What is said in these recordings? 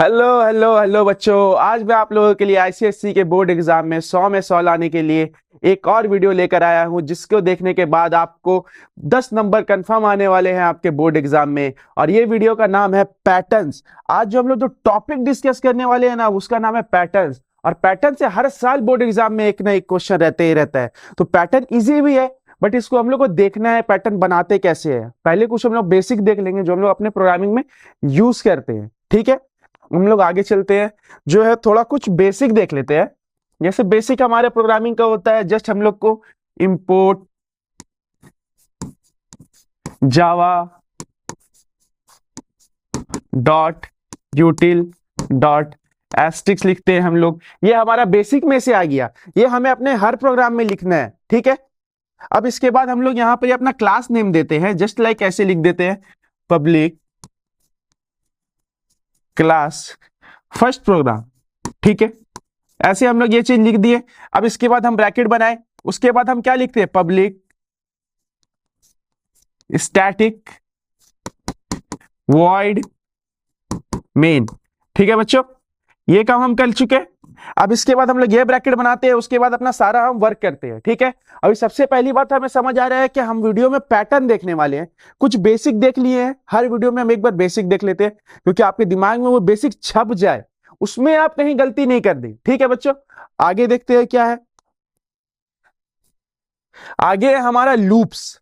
Hello hello hello बच्चों, आज मैं आप लोगों के लिए आईसीएसई के बोर्ड एग्जाम में 100 में 100 लाने के लिए एक और वीडियो लेकर आया हूं, जिसको देखने के बाद आपको 10 नंबर कंफर्म आने वाले हैं आपके बोर्ड एग्जाम में। और ये वीडियो का नाम है पैटर्न्स। आज जो हम लोग जो टॉपिक डिस्कस करने वाले हैं ना, उसका नाम है पैटर्न्स। और पैटर्न से हर साल बोर्ड एग्जाम में एक ना एक क्वेश्चन रहते ही रहता है। तो पैटर्न इजी भी है, बट इसको हम लोग को देखना है पैटर्न बनाते कैसे है। पहले कुछ हम लोग बेसिक देख लेंगे जो हम लोग अपने प्रोग्रामिंग में यूज करते हैं, ठीक है। हम लोग आगे चलते हैं, जो है थोड़ा कुछ बेसिक देख लेते हैं। जैसे बेसिक हमारे प्रोग्रामिंग का होता है, जस्ट हम लोग को import Java dot util dot asterisk लिखते हैं हम लोग। ये हमारा बेसिक में से आ गया, ये हमें अपने हर प्रोग्राम में लिखना है, ठीक है। अब इसके बाद हम लोग यहाँ पे अपना क्लास नेम देते हैं, जस्ट लाइक ऐसे लिख देते हैं, पब्लिक क्लास फर्स्ट प्रोग्राम, ठीक है। ऐसे हम लोग ये चीज लिख दिए। अब इसके बाद हम ब्रैकेट बनाए, उसके बाद हम क्या लिखते हैं, पब्लिक स्टैटिक वॉइड मेन, ठीक है बच्चों। ये काम हम कर चुके। अब इसके बाद हम लोग ये ब्रैकेट बनाते हैं, उसके बाद अपना सारा हम वर्क करते हैं, ठीक है। अभी सबसे पहली बात हमें समझ आ रहा है कि हम वीडियो में पैटर्न देखने वाले हैं। कुछ बेसिक देख लिए हैं, हर वीडियो में हम एक बार बेसिक देख लेते हैं, क्योंकि आपके दिमाग में वो बेसिक छप जाए, उसमें आप कहीं गलती नहीं कर दें, ठीक है बच्चों। आगे देखते हैं क्या है। आगे हमारा लूप्स।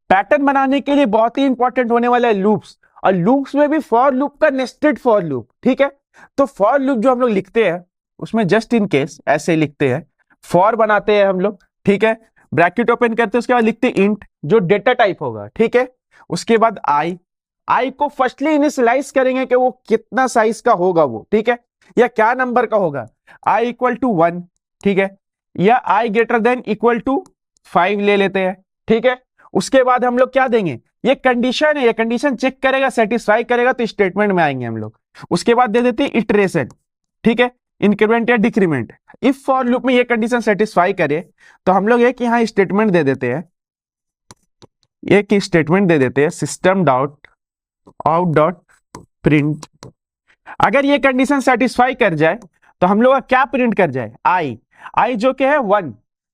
पैटर्न बनाने के लिए बहुत ही इंपॉर्टेंट होने वाला है लूप्स। और लूप्स में भी फॉर लूप का नेस्टेड फॉर लूप, ठीक है। तो फॉर लूप जो हम लोग लिखते हैं, उसमें जस्ट इन केस ऐसे लिखते हैं, फॉर बनाते हैं हम लोग, ठीक है। ब्रैकेट ओपन करते हैं, उसके बाद लिखते हैं इंट, जो डेटा टाइप होगा, ठीक है। उसके बाद आई को फर्स्टली इनिशियलाइज करेंगे कि वो कितना साइज का होगा वो, ठीक है, या क्या नंबर का होगा। आई इक्वल टू 1, ठीक है, या आई ग्रेटर देन इक्वल टू 5 ले लेते हैं, ठीक है। उसके बाद हम लोग क्या देंगे, ये कंडीशन है, ये कंडीशन चेक करेगा, सेटिस्फाई करेगा तो स्टेटमेंट में आएंगे हम लोग। उसके बाद दे देते हैं इटरेशन, ठीक है, इंक्रीमेंट या डिक्रीमेंट। इफ फॉर लूप में ये कंडीशन सेटिस्फाई करे तो हम लोग एक यहां स्टेटमेंट दे देते हैं, एक स्टेटमेंट दे देते हैं, system dot out dot print. अगर ये कंडीशन सेटिस्फाई कर जाए तो हम लोग का क्या प्रिंट कर जाए, आई जो कि है 1।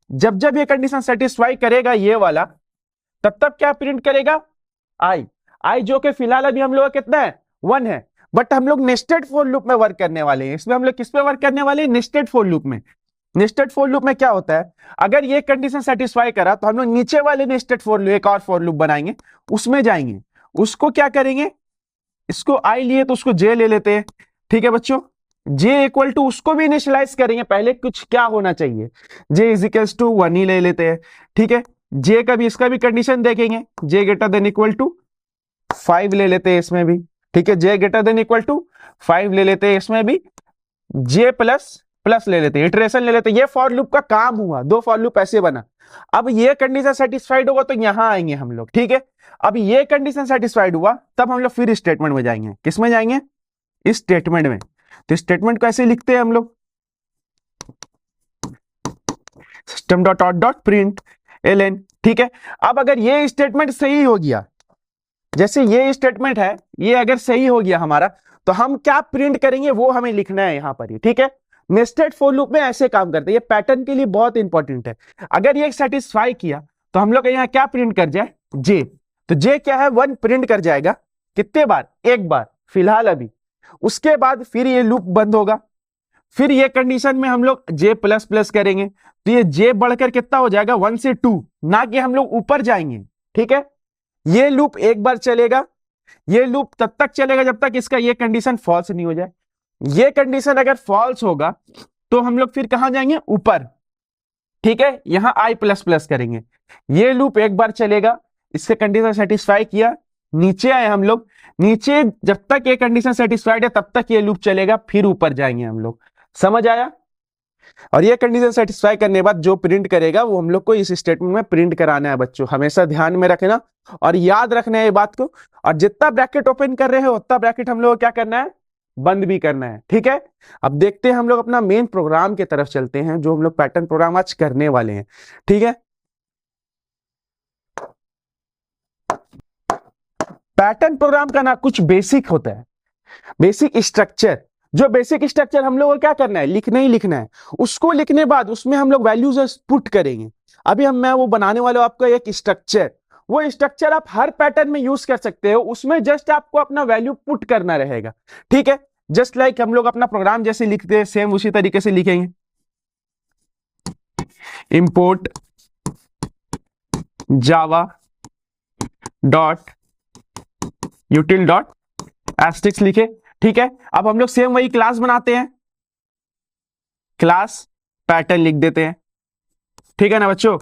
जब जब ये कंडीशन सेटिस्फाई करेगा ये वाला, तब तब क्या प्रिंट करेगा, आई जो कि फिलहाल अभी हम लोग का कितना है, 1 है। बट हम लोग नेस्टेड फॉर लूप में वर्क करने वाले हैं। इसमें हम लोग किस पे वर्क करने वाले हैं, नेस्टेड फॉर लूप में। नेस्टेड फॉर लूप में क्या होता है, अगर ये कंडीशन सेटिस्फाई करा तो हम लोग नीचे वाले नेस्टेड फॉर लूप, एक और फॉर लूप बनाएंगे, उसमें जाएंगे, उसको क्या करेंगे, इसको आई लिए तो उसको जे ले लेते हैं, ठीक है बच्चों। जे इक्वल टू उसको भी इनिशियलाइज करेंगे, पहले कुछ क्या होना चाहिए, जे इज इक्वल टू 1 ही ले लेते हैं, ठीक है। जे का भी, इसका भी कंडीशन देखेंगे, जे ग्रेटर देन इक्वल टू 5 ले लेते हैं इसमें भी, ठीक है। जे ग्रेटर देन इक्वल टू 5 ले लेते हैं इसमें भी, जे प्लस प्लस ले लेते हैं, इटरेशन ले लेते हैं। ये फॉर लूप का काम हुआ, 2 फॉर लूप ऐसे बना। अब ये कंडीशन सेटिस्फाइड होगा तो यहां आएंगे हम लोग, ठीक है। अब ये कंडीशन सेटिस्फाइड हुआ तब हम लोग फिर स्टेटमेंट में जाएंगे, किस में जाएंगे, इस स्टेटमेंट में। तो स्टेटमेंट को ऐसे लिखते हैं हम लोग, system dot out dot print ln, ठीक है। अब अगर ये स्टेटमेंट सही हो गया, जैसे ये स्टेटमेंट है, ये अगर सही हो गया हमारा, तो हम क्या प्रिंट करेंगे वो हमें लिखना है यहां पर ही, ठीक है। नेस्टेड फॉर लूप में ऐसे काम करते हैं, ये पैटर्न के लिए बहुत इंपॉर्टेंट है। अगर ये सेटिस्फाई किया तो हम लोग यहां क्या प्रिंट कर जाए, जे। तो जे क्या है, 1 प्रिंट कर जाएगा, कितने बार, एक बार फिलहाल अभी। उसके बाद फिर ये लूप बंद होगा, फिर ये कंडीशन में हम लोग जे प्लस प्लस करेंगे, तो ये जे बढ़कर कितना हो जाएगा, 1 से 2, ना कि हम लोग ऊपर जाएंगे, ठीक है। ये लूप एक बार चलेगा, ये लूप तब तक चलेगा जब तक इसका ये कंडीशन फॉल्स नहीं हो जाए। ये कंडीशन अगर फॉल्स होगा तो हम लोग फिर कहां जाएंगे, ऊपर, ठीक है। यहां आई प्लस प्लस करेंगे, ये लूप एक बार चलेगा, इससे कंडीशन सेटिस्फाई किया, नीचे आए हम लोग, नीचे जब तक ये कंडीशन सेटिस्फाइड है तब तक ये लूप चलेगा, फिर ऊपर जाएंगे हम लोग, समझ आया। और ये कंडीशन सेटिस्फाई करने के बाद जो प्रिंट करेगा वो हम लोग को इस स्टेटमेंट में प्रिंट कराना है बच्चों, हमेशा ध्यान में रखना और याद रखना है ये बात को। और जितना ब्रैकेट ओपन कर रहे हो उतना ब्रैकेट हम लोग को क्या करना है, बंद भी करना है, ठीक है। अब देखते हैं हम लोग अपना मेन प्रोग्राम की तरफ चलते हैं, जो हम लोग पैटर्न प्रोग्राम आज करने वाले हैं, ठीक है। पैटर्न प्रोग्राम का ना कुछ बेसिक होता है, बेसिक स्ट्रक्चर, जो बेसिक स्ट्रक्चर हम लोग को क्या करना है, लिखना ही लिखना है। उसको लिखने बाद उसमें हम लोग वैल्यूज पुट करेंगे। अभी मैं वो बनाने वाला हूं आपका एक स्ट्रक्चर, वो स्ट्रक्चर आप हर पैटर्न में यूज कर सकते हो, उसमें जस्ट आपको अपना वैल्यू पुट करना रहेगा। ठीक है, जस्ट लाइक हम लोग अपना प्रोग्राम जैसे लिखते हैं सेम उसी तरीके से लिखेंगे। Import Java dot util dot Asterix लिखे। ठीक है, अब हम लोग सेम वही क्लास बनाते हैं, क्लास पैटर्न लिख देते हैं। ठीक है ना बच्चों,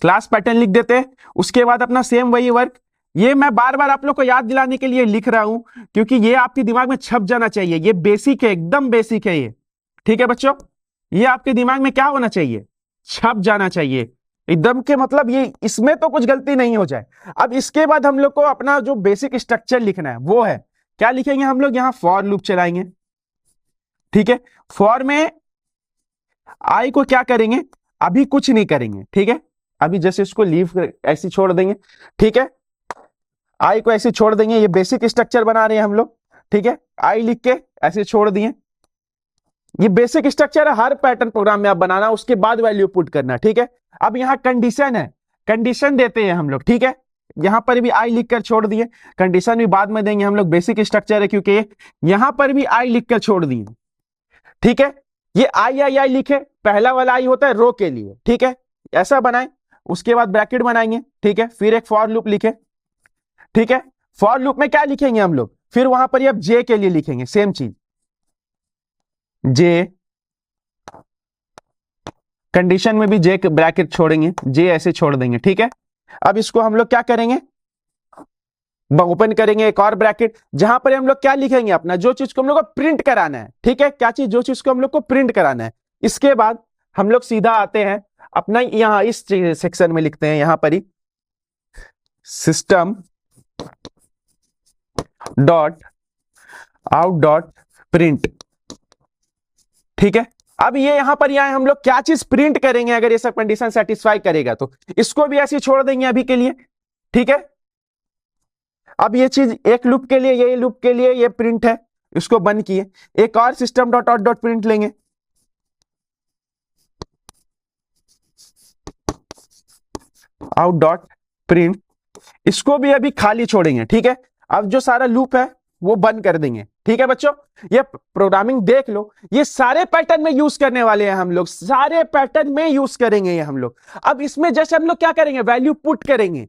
क्लास पैटर्न लिख देते हैं। उसके बाद अपना सेम वही वर्क, ये मैं बार बार आप लोग को याद दिलाने के लिए लिख रहा हूं क्योंकि ये आपके दिमाग में छप जाना चाहिए। ये बेसिक है, एकदम बेसिक है ये। ठीक है बच्चों, ये आपके दिमाग में क्या होना चाहिए, छप जाना चाहिए एकदम के, मतलब ये इसमें तो कुछ गलती नहीं हो जाए। अब इसके बाद हम लोग को अपना जो बेसिक स्ट्रक्चर लिखना है वो है, क्या लिखेंगे हम लोग, यहां फॉर लूप चलाएंगे। ठीक है, फॉर में आई को क्या करेंगे, अभी कुछ नहीं करेंगे। ठीक है, अभी जैसे इसको लीव ऐसे छोड़ देंगे। ठीक है, आई को ऐसे छोड़ देंगे, ये बेसिक स्ट्रक्चर बना रहे हैं हम लोग। ठीक है, आई लिख के ऐसे छोड़ दिए, ये बेसिक स्ट्रक्चर है, हर पैटर्न प्रोग्राम में आप बनाना, उसके बाद वैल्यू पुट करना। ठीक है, अब यहां कंडीशन है, कंडीशन देते हैं हम लोग। ठीक है, यहां पर भी आई लिखकर छोड़ दिए, कंडीशन भी बाद में देंगे हम लोग, बेसिक स्ट्रक्चर है क्योंकि यहां पर भी आई लिखकर छोड़ दिए। ठीक है, ये आई आई आई लिखे, पहला वाला आई होता है रो के लिए। ठीक है, ऐसा बनाए, उसके बाद ब्रैकेट बनाएंगे। ठीक है, फिर एक फॉर लूप लिखे। ठीक है, फॉर लूप में क्या लिखेंगे हम लोग, फिर वहां पर अब जे के लिए लिखेंगे सेम चीज, जे कंडीशन में भी जे ब्रैकेट छोड़ेंगे, जे ऐसे छोड़ देंगे। ठीक है, अब इसको हम लोग क्या करेंगे, ओपन करेंगे एक और ब्रैकेट, जहां पर हम लोग क्या लिखेंगे, अपना जो चीज को हम लोग को प्रिंट कराना है। ठीक है, क्या चीज, जो चीज को हम लोग को प्रिंट कराना है। इसके बाद हम लोग सीधा आते हैं अपना यहां इस सेक्शन में लिखते हैं, यहां पर ही system dot out dot print. ठीक है, अब ये यहां पर आए, हम लोग क्या चीज प्रिंट करेंगे, अगर ये सब कंडीशन सेटिस्फाई करेगा तो इसको भी ऐसे छोड़ देंगे अभी के लिए। ठीक है, अब ये चीज एक लूप के लिए, ये लूप के लिए ये प्रिंट है, इसको बंद किए, एक और system dot out dot print लेंगे। आउट डॉट प्रिंट, इसको भी अभी खाली छोड़ेंगे। ठीक है, अब जो सारा लूप है वो बंद कर देंगे। ठीक है बच्चों, ये प्रोग्रामिंग देख लो, ये सारे पैटर्न में यूज करने वाले हैं हम लोग, सारे पैटर्न में यूज करेंगे ये हम लोग। अब इसमें जैसे हम लोग क्या करेंगे, वैल्यू पुट करेंगे।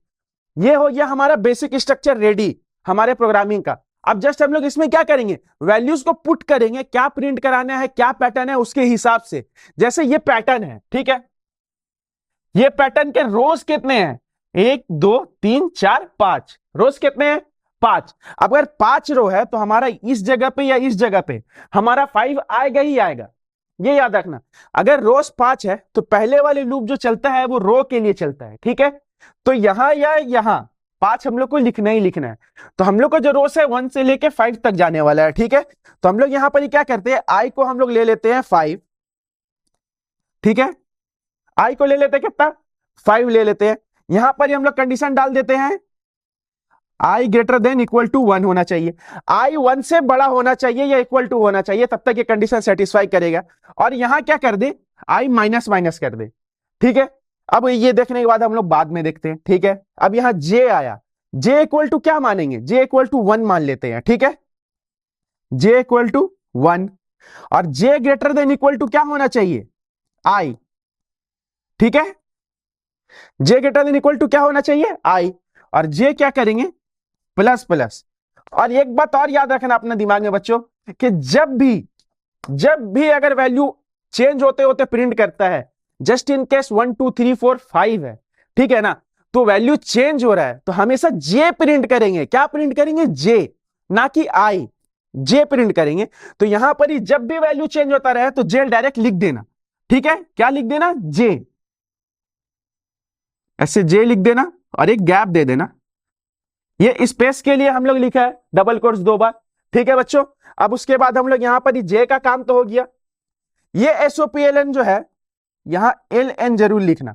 ये हो गया हमारा बेसिक स्ट्रक्चर रेडी हमारे प्रोग्रामिंग का। अब जस्ट हम लोग इसमें क्या करेंगे, वैल्यूज को पुट करेंगे, क्या प्रिंट कराना है, क्या पैटर्न है उसके हिसाब से। जैसे ये पैटर्न है, ठीक है, ये पैटर्न के रोज कितने हैं, 1 2 3 4 5 रोज कितने हैं, 5। अगर 5 रो है तो हमारा इस जगह पे या इस जगह पे हमारा 5 आएगा ही आएगा, ये याद रखना। अगर रोज 5 है तो पहले वाले लूप जो चलता है वो रो के लिए चलता है। ठीक है, तो यहां या यहां 5 हम लोग को लिखना ही लिखना है। तो हम लोग को जो रोज है 1 से लेके 5 तक जाने वाला है। ठीक है, तो हम लोग यहां पर क्या करते हैं, आई को हम लोग ले लेते हैं 5। ठीक है, आई को ले लेते हैं कितना, 5 ले लेते हैं। यहां पर हम लोग कंडीशन डाल देते हैं, आई ग्रेटर देन इक्वल टू 1 होना चाहिए, आई 1 से बड़ा होना चाहिए या इक्वल टू होना चाहिए, तब तक ये कंडीशन सेटिस्फाई करेगा। और यहां क्या कर दे, आई माइनस माइनस कर दे। ठीक है, अब ये देखने के बाद हम लोग बाद में देखते हैं। ठीक है, अब यहां जे आया, जे इक्वल टू क्या मानेंगे, जे इक्वल टू 1 मान लेते हैं। ठीक है, जे इक्वल टू 1 और जे ग्रेटर देन इक्वल टू क्या होना चाहिए, आई। ठीक है, जे ग्रेटर देन इक्वल टू क्या होना चाहिए, आई, और जे क्या करेंगे, प्लस प्लस। और एक बात और याद रखना अपने दिमाग में बच्चों, कि जब भी अगर वैल्यू चेंज होते होते प्रिंट करता है, जस्ट इन केस 1 2 3 4 5 है, ठीक है ना, तो वैल्यू चेंज हो रहा है तो हमेशा जे प्रिंट करेंगे। क्या प्रिंट करेंगे, जे, ना कि आई, जे प्रिंट करेंगे। तो यहां पर ही जब भी वैल्यू चेंज होता रहे तो जे डायरेक्ट लिख देना। ठीक है, क्या लिख देना, जे, ऐसे जे लिख देना और एक गैप दे देना। ये स्पेस के लिए हम लोग लिखा है डबल कोट्स 2 बार। ठीक है बच्चों, अब उसके बाद हम लोग यहां पर जे का काम तो हो गया। ये SOPLN जो है, यहां LN जरूर लिखना।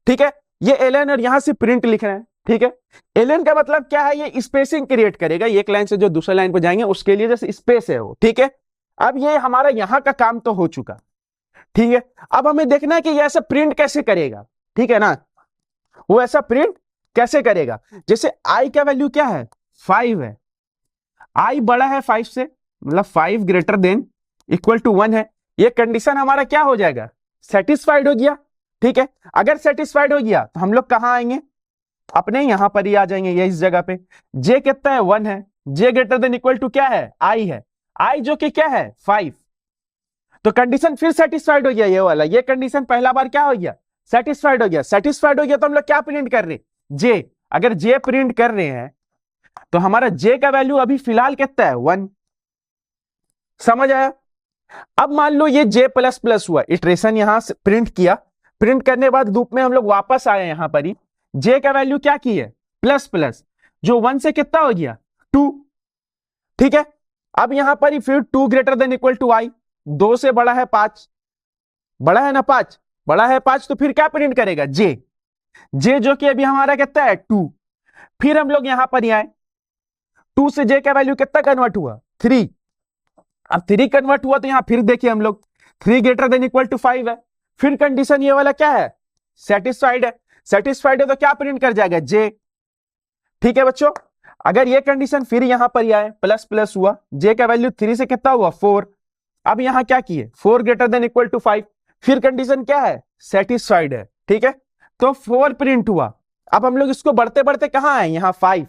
ठीक है, ये LN और यहां से प्रिंट लिखना है। ठीक है, LN का मतलब क्या है, ये स्पेसिंग क्रिएट करेगा, एक लाइन से जो दूसरे लाइन पर जाएंगे उसके लिए जैसे स्पेस है वो। ठीक है, अब ये हमारा यहां का काम तो हो चुका, ठीक है। अब हमें देखना है कि ये ऐसा प्रिंट कैसे करेगा, ठीक है ना। वो ऐसा प्रिंट कैसे करेगा, जैसे आई का वैल्यू क्या है 5 है, आई बड़ा है 5 से, मतलब 5 ग्रेटर देन इक्वल टू 1 है। ये कंडीशन हमारा क्या हो जाएगा, सेटिस्फाइड हो गया, ठीक है। अगर सेटिस्फाइड हो गया तो हम लोग कहां आएंगे, अपने यहां पर ही आ जाएंगे, ये इस जगह पे। जे कितना है 1 है, जे ग्रेटर देन इक्वल टू क्या है आई है, आई जो कि क्या है 5। तो कंडीशन फिर सेटिस्फाइड हो गया, ये वाला, ये कंडीशन पहला बार क्या हो गया सेटिस्फाइड हो गया। सेटिस्फाइड हो गया तो हम लोग क्या प्रिंट कर रहे जे, अगर जे प्रिंट कर रहे हैं तो हमारा जे का वैल्यू अभी फिलहाल कितना है 1, समझ आया। अब मान लो ये जे प्लस प्लस हुआ, इटरेशन यहां से प्रिंट किया, प्रिंट करने के बाद लूप में हम लोग वापस आए यहां पर ही, जे का वैल्यू क्या की है प्लस प्लस, जो 1 से कितना हो गया 2, ठीक है। अब यहां पर ही फिर 2 ग्रेटर देन इक्वल टू आई, 2 से बड़ा है 5, बड़ा है ना 5, बड़ा है 5, तो फिर क्या प्रिंट करेगा जे, जे जो कि अभी हमारा कितना है 2। फिर हम लोग यहां पर ही आए, 2 से जे का वैल्यू कितना कन्वर्ट हुआ 3, अब 3 कन्वर्ट हुआ तो यहां फिर देखिए हम लोग 3 ग्रेटर देन इक्वल टू 5 है। फिर कंडीशन ये वाला क्या है सेटिस्फाइड है, सेटिस्फाइड है तो क्या प्रिंट कर जाएगा जे, ठीक है बच्चों। अगर ये कंडीशन फिर यहां पर ही आए, प्लस प्लस हुआ, जे का वैल्यू 3 से कितना हुआ 4, अब यहां क्या किए 4 ग्रेटर देन इक्वल टू 5, फिर कंडीशन क्या है सेटिस्फाइड है, ठीक है। तो 4 प्रिंट हुआ। अब हम लोग इसको बढ़ते बढ़ते कहां आए यहां 5,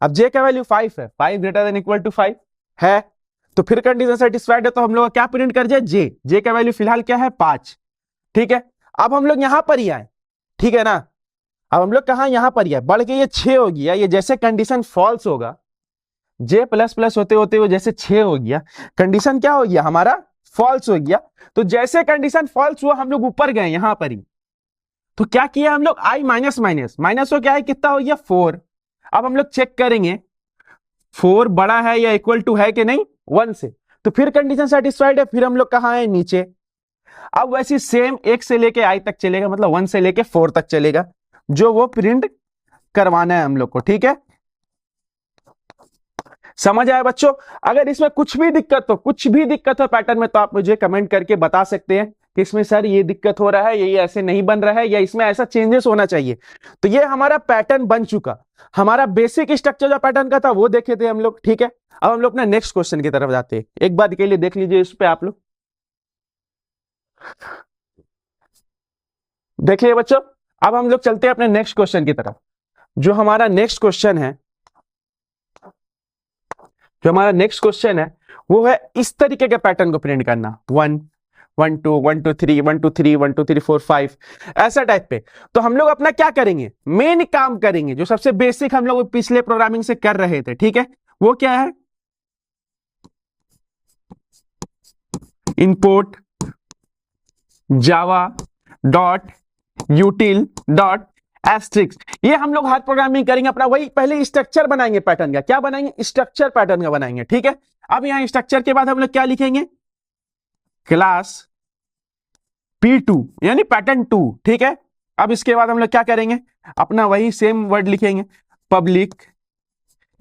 अब जे का वैल्यू 5 है, 5 ग्रेटर देन इक्वल टू 5 है, तो फिर कंडीशन सेटिस्फाइड है तो हम लोग क्या प्रिंट कर जाए जे, जे का वैल्यू फिलहाल क्या है 5, ठीक है। अब हम लोग यहां पर ही आए, ठीक है ना। अब हम लोग कहां यहां पर ही आए, बढ़ के ये 6 हो गया, ये जैसे कंडीशन फॉल्स होगा, जे प्लस प्लस होते होते वो जैसे 6 हो गया, कंडीशन क्या हो गया हमारा फॉल्स हो गया। तो जैसे कंडीशन फॉल्स हुआ हम लोग ऊपर गए यहां पर ही, तो क्या किया हम लोग आई माइनस माइनस माइनस हो क्या है कितना हो गया 4। अब हम लोग चेक करेंगे 4 बड़ा है या इक्वल टू है कि नहीं 1 से, तो फिर कंडीशन सेटिस्फाइड है, फिर हम लोग कहां है नीचे। अब वैसे सेम 1 से लेके आई तक चलेगा, मतलब 1 से लेके 4 तक चलेगा, जो वो प्रिंट करवाना है हम लोग को, ठीक है। समझ आया बच्चों। अगर इसमें कुछ भी दिक्कत हो, कुछ भी दिक्कत हो पैटर्न में, तो आप मुझे कमेंट करके बता सकते हैं कि इसमें सर ये दिक्कत हो रहा है, ये ऐसे नहीं बन रहा है, या इसमें ऐसा चेंजेस होना चाहिए। तो ये हमारा पैटर्न बन चुका, हमारा बेसिक स्ट्रक्चर जो पैटर्न का था वो देखे थे हम लोग, ठीक है। अब हम लोग अपना नेक्स्ट क्वेश्चन की तरफ जाते हैं, एक बार के लिए देख लीजिए इस पे आप लोग, देखिए बच्चों। अब हम लोग चलते हैं अपने नेक्स्ट क्वेश्चन की तरफ। जो हमारा नेक्स्ट क्वेश्चन है, जो हमारा नेक्स्ट क्वेश्चन है वो है इस तरीके के पैटर्न को प्रिंट करना, 1 1 2 1 2 3 1 2 3 1 2 3 4 5 ऐसा टाइप पे। तो हम लोग अपना क्या करेंगे, मेन काम करेंगे, जो सबसे बेसिक हम लोग पिछले प्रोग्रामिंग से कर रहे थे, ठीक है। वो क्या है, import Java dot util dot asterisk, ये हम लोग हर प्रोग्रामिंग करेंगे अपना, वही पहले स्ट्रक्चर बनाएंगे पैटर्न का, क्या बनाएंगे स्ट्रक्चर पैटर्न का बनाएंगे, ठीक है। अब यहां स्ट्रक्चर के बाद हम लोग क्या लिखेंगे, क्लास P2 यानी पैटर्न 2, ठीक है। अब इसके बाद हम लोग क्या करेंगे, अपना वही सेम वर्ड लिखेंगे, पब्लिक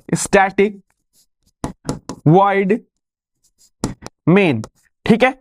स्टैटिक वॉइड मेन, ठीक है।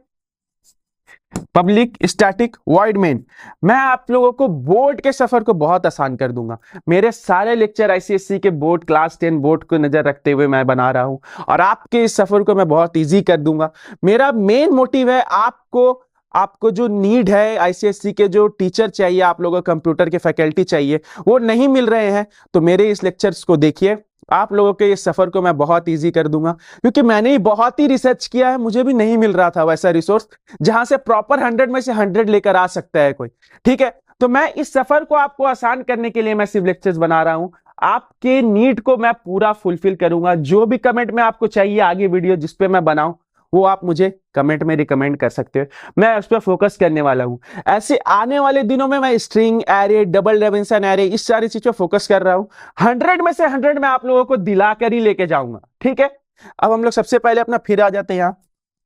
Public static void main. मैं आप लोगों को बोर्ड के सफर को बहुत आसान कर दूंगा, मेरे सारे लेक्चर आईसीएससी के बोर्ड क्लास 10 बोर्ड को नजर रखते हुए मैं बना रहा हूं, और आपके इस सफर को मैं बहुत इजी कर दूंगा। मेरा मेन मोटिव है आपको जो नीड है, आईसीएससी के जो टीचर चाहिए, आप लोगों को कंप्यूटर के फैकल्टी चाहिए, वो नहीं मिल रहे हैं, तो मेरे इस लेक्चर्स को देखिए, आप लोगों के इस सफर को मैं बहुत इजी कर दूंगा। क्योंकि मैंने ही बहुत ही रिसर्च किया है, मुझे भी नहीं मिल रहा था वैसा रिसोर्स जहां से प्रॉपर 100 में से 100 लेकर आ सकता है कोई, ठीक है। तो मैं इस सफर को आपको आसान करने के लिए मैं सिर्फ लेक्चर्स बना रहा हूं, आपके नीड को मैं पूरा फुलफिल करूंगा। जो भी कमेंट में आपको चाहिए आगे वीडियो जिस पे मैं बनाऊं, वो आप मुझे कमेंट में रिकमेंड कर सकते हो, मैं उस पर फोकस करने वाला हूं। ऐसे आने वाले दिनों में मैं string array, double dimension array, इस सारी चीजों फोकस कर रहा हूं। 100 में से 100 मैं आप लोगों को दिला कर ही लेके जाऊंगा, ठीक है। अब हम लोग सबसे पहले अपना फिर आ जाते हैं यहां,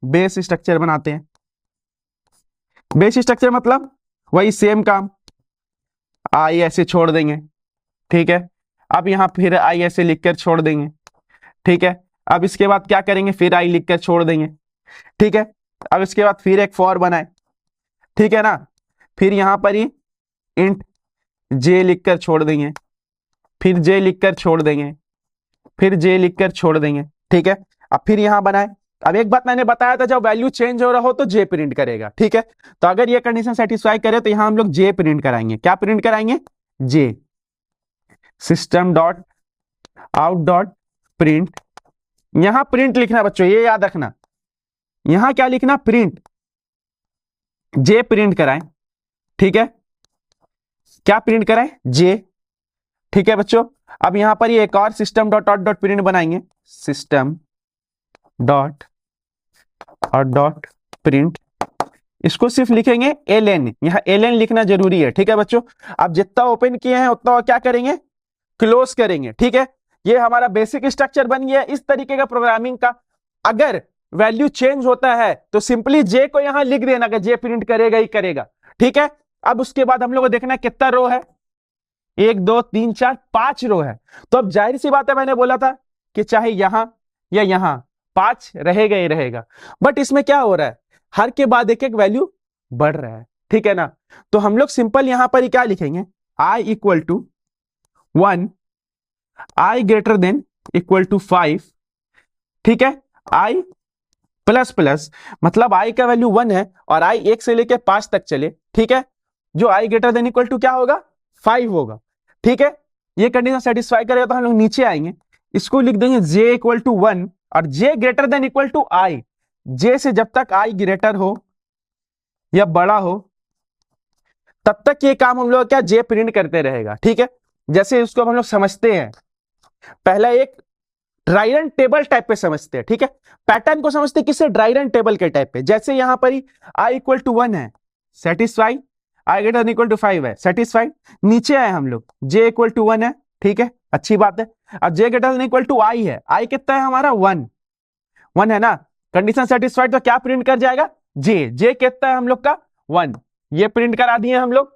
बेस स्ट्रक्चर बनाते हैं। बेस स्ट्रक्चर मतलब वही सेम काम, आई ऐसे छोड़ देंगे, ठीक है। अब यहां फिर आई ऐसे लिखकर छोड़ देंगे, ठीक है। अब इसके बाद क्या करेंगे, फिर आई लिखकर छोड़ देंगे, ठीक है। अब इसके बाद फिर एक फॉर बनाए, ठीक है ना, फिर यहां पर ही इंट जे लिखकर छोड़ देंगे, फिर जे लिखकर छोड़ देंगे, फिर जे लिखकर छोड़ देंगे, ठीक है। अब फिर यहां बनाए। अब एक बात मैंने बताया था, जब वैल्यू चेंज हो रहा हो तो जे प्रिंट करेगा, ठीक है। तो अगर ये कंडीशन सेटिस्फाई करे तो यहां हम लोग जे प्रिंट कराएंगे। क्या प्रिंट कराएंगे? J. System dot out dot print. यहां प्रिंट लिखना बच्चों, ये याद रखना, यहां क्या लिखना? प्रिंट। जे प्रिंट कराएं, ठीक है। क्या प्रिंट कराएं? जे, ठीक है बच्चों। अब यहां पर ये एक और system dot out dot print बनाएंगे, सिस्टम डॉट और डॉट प्रिंट। इसको सिर्फ लिखेंगे एलएन, यहां एलएन लिखना जरूरी है, ठीक है बच्चों। अब जितना ओपन किए हैं उतना क्या करेंगे? क्लोज करेंगे, ठीक है। ये हमारा बेसिक स्ट्रक्चर बन गया इस तरीके का प्रोग्रामिंग का। अगर वैल्यू चेंज होता है तो सिंपली जे को यहां लिख देना कि जे प्रिंट करेगा ही करेगा, ठीक है। अब उसके बाद हम लोग को देखना कितना रो है, 1 2 3 4 5 रो है। तो अब जाहिर सी बात है, मैंने बोला था कि चाहे यहां या यहां 5 रहेगा ही रहेगा। बट इसमें क्या हो रहा है, हर के बाद एक एक वैल्यू बढ़ रहा है, ठीक है ना। तो हम लोग सिंपल यहां पर ही क्या लिखेंगे? i equal to 1, i greater than equal to 5, ठीक है। i प्लस प्लस मतलब i का वैल्यू 1 है और i 1 से लेके 5 तक चले, ठीक है। जो i greater than equal to क्या होगा? 5 होगा, ठीक है। ये कंडीशन सेटिस्फाई करेगा तो हम लोग नीचे आएंगे, इसको लिख देंगे j इक्वल टू 1 और j greater than equal to i। j से जब तक i ग्रेटर हो या बड़ा हो तब तक ये काम हम लोग क्या j प्रिंट करते रहेगा, ठीक है। जैसे इसको हम लोग समझते हैं, पहला एक ड्राई रन टेबल टाइप पे समझते हैं, ठीक है। पैटर्न को समझते हैं किससे? ड्राई रन टेबल के टाइप पे। जैसे यहां पर ही i इक्वल टू 1 है, satisfy. i greater than equal to 5 है, सेटिस्फाइड। नीचे आए हम लोग, j इक्वल टू 1 है, ठीक है, अच्छी बात है। अब j greater than equal to i है, i कितना है हमारा? 1 1 है ना। कंडीशन सेटिस्फाइड तो क्या प्रिंट कर जाएगा? j कितना है हम लोग का? 1। ये प्रिंट करा दिए हम लोग।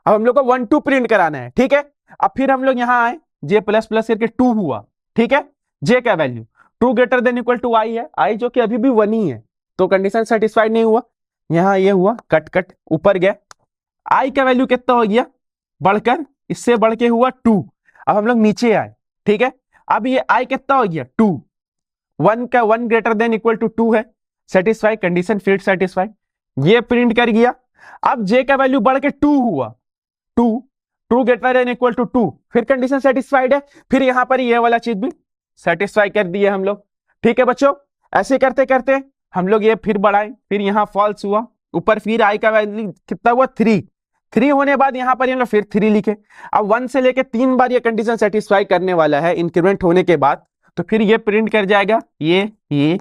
अब हम लोग को 1 2 प्रिंट कराना है, ठीक है। अब फिर हम लोग यहां आए, j प्लस प्लस करके 2 हुआ, ठीक है। j का value 2 greater than equal to i है, i जो कि अभी भी 1 ही है, तो कंडीशन सेटिस्फाइड नहीं हुआ। यहां ये हुआ, कट कट ऊपर गया, i का वैल्यू कितना हो गया? बढ़कर, इससे बढ़ के हुआ 2। अब हम लोग नीचे आए, ठीक है। अब ये i कितना हो गया? 2। 1 का 1 ग्रेटर देन इक्वल टू 2 है, सेटिस्फाई, कंडीशन फिर सेटिस्फाई, ये प्रिंट कर गया। अब j का वैल्यू बढ़ के 2 हुआ, 2 2 ग्रेटर देन इक्वल टू 2, फिर कंडीशन सेटिस्फाइड है। फिर यहां पर ये वाला चीज भी सेटिस्फाई कर दिए हम लोग, ठीक है बच्चों। ऐसे करते करते हम लोग ये फिर बढ़ाए, फिर यहां फॉल्स हुआ, ऊपर फिर i का वैल्यू कितना हुआ? 3 3 होने बाद यहां पर हम लोग फिर 3 लिखे। अब 1 से लेके 3 बार ये कंडीशन सेटिस्फाई करने वाला है इंक्रीमेंट होने के बाद, तो फिर ये प्रिंट कर जाएगा ये ये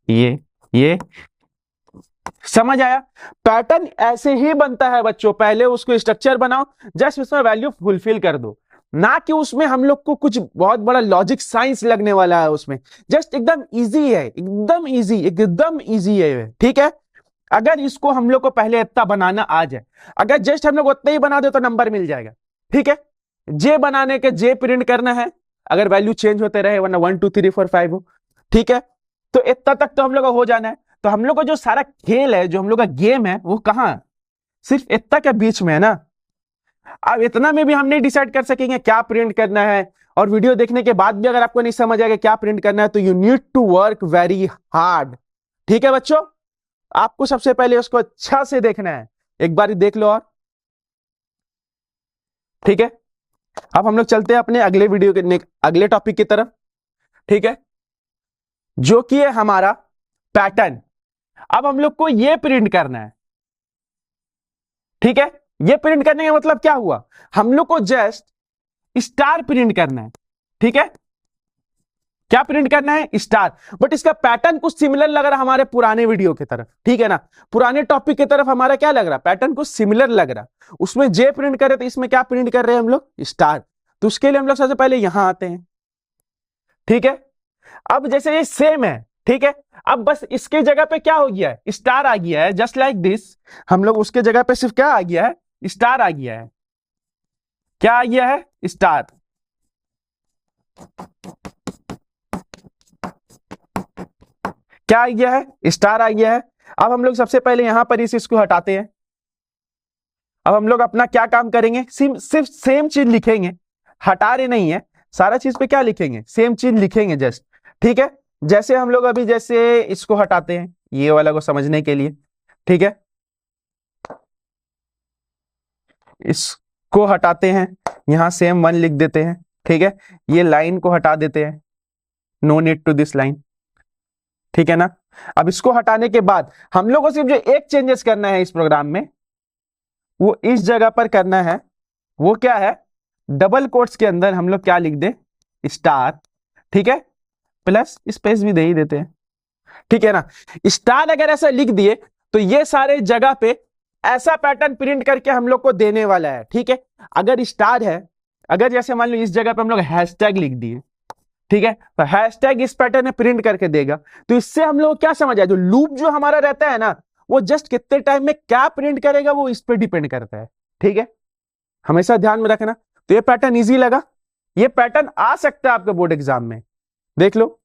ये ये। समझ आया? पैटर्न ऐसे ही बनता है बच्चों, पहले उसको स्ट्रक्चर बनाओ, जस्ट उसमें वैल्यू फुलफिल कर दो, ना कि उसमें हम लोग को कुछ बहुत बड़ा लॉजिक साइंस लगने वाला है उसमें। जस्ट एकदम इजी है, एकदम इजी, एकदम इजी है, ठीक है। अगर इसको हम लोग को पहले इतना बनाना आ जाए, अगर जस्ट हम लोग उतना ही बना दे तो नंबर मिल जाएगा, ठीक है। जे बनाने के जे प्रिंट करना है, अगर वैल्यू चेंज होते रहे, वरना 1 2 3 4 5 हो, ठीक है। तो इतना तक तो हम लोग को हो जाना है। तो हम लोग का जो सारा खेल है, जो हम लोग का गेम है, वो कहां? सिर्फ इतना के बीच में है ना। अब इतना में भी हम नहीं डिसाइड कर सकेंगे क्या प्रिंट करना है, और वीडियो देखने के बाद भी अगर आपको नहीं समझ आएगा क्या प्रिंट करना है, तो you need to work very hard, ठीक है बच्चों। आपको सबसे पहले उसको अच्छा से देखना है, एक बार देख लो, और ठीक है। अब हम लोग चलते हैं अपने अगले वीडियो के अगले टॉपिक की तरफ, ठीक है, जो कि है हमारा पैटर्न। अब हम लोग को ये प्रिंट करना है, ठीक है। ये प्रिंट करने का मतलब क्या हुआ? हम लोग को जस्ट स्टार प्रिंट करना है, ठीक है। क्या प्रिंट करना है? स्टार। बट इसका पैटर्न कुछ सिमिलर लग रहा है हमारे पुराने वीडियो की तरफ, ठीक है ना। पुराने टॉपिक की तरफ हमारा क्या लग रहा? पैटर्न कुछ सिमिलर लग रहा। उसमें जे प्रिंट करे तो इसमें क्या प्रिंट कर रहे हैं हम लोग? स्टार। तो उसके लिए हम लोग सबसे पहले यहां आते हैं, ठीक है। अब जैसे ये सेम है, ठीक है। अब बस इसके जगह पे क्या हो गया है? स्टार आ गया है, जस्ट लाइक दिस। हम लोग उसके जगह पे सिर्फ क्या आ गया है? स्टार आ गया है। क्या आ गया है? स्टार। क्या आ गया है, स्टार आ गया है। अब हम लोग सबसे पहले यहां पर इस इसको हटाते हैं। अब हम लोग अपना क्या काम करेंगे, सिर्फ सेम चीज लिखेंगे, हटा रहे नहीं है, सारा चीज पे क्या लिखेंगे, सेम चीज लिखेंगे जस्ट। ठीक है, जैसे हम लोग अभी जैसे इसको हटाते हैं, ये वाला को समझने के लिए, ठीक है, इसको हटाते हैं, यहां सेम 1 लिख देते हैं। ठीक है, ये लाइन को हटा देते हैं, no need to this line. ठीक है ना। अब इसको हटाने के बाद हम लोग को सिर्फ जो एक चेंजेस करना है इस प्रोग्राम में, वो इस जगह पर करना है। वो क्या है, डबल कोट्स के अंदर हम लोग क्या लिख दे, स्टार। ठीक है, प्लस स्पेस भी दे ही देते हैं। ठीक है ना। स्टार अगर ऐसा लिख दिए तो ये सारे जगह पे ऐसा पैटर्न प्रिंट करके हम लोग को देने वाला है। ठीक है, अगर स्टार है, अगर जैसे मान लो इस जगह पे हम लोग हैशटैग लिख दिए, ठीक है, तो हैशटैग इस पैटर्न में प्रिंट करके देगा। तो इससे हम लोग क्या समझ आया, जो लूप जो हमारा रहता है ना, वो जस्ट कितने टाइम में क्या प्रिंट करेगा वो इस पे डिपेंड करता है। ठीक है, हमेशा ध्यान में रखना। तो ये पैटर्न इजी लगा, ये पैटर्न आ सकता है आपके बोर्ड एग्जाम में, देख लो,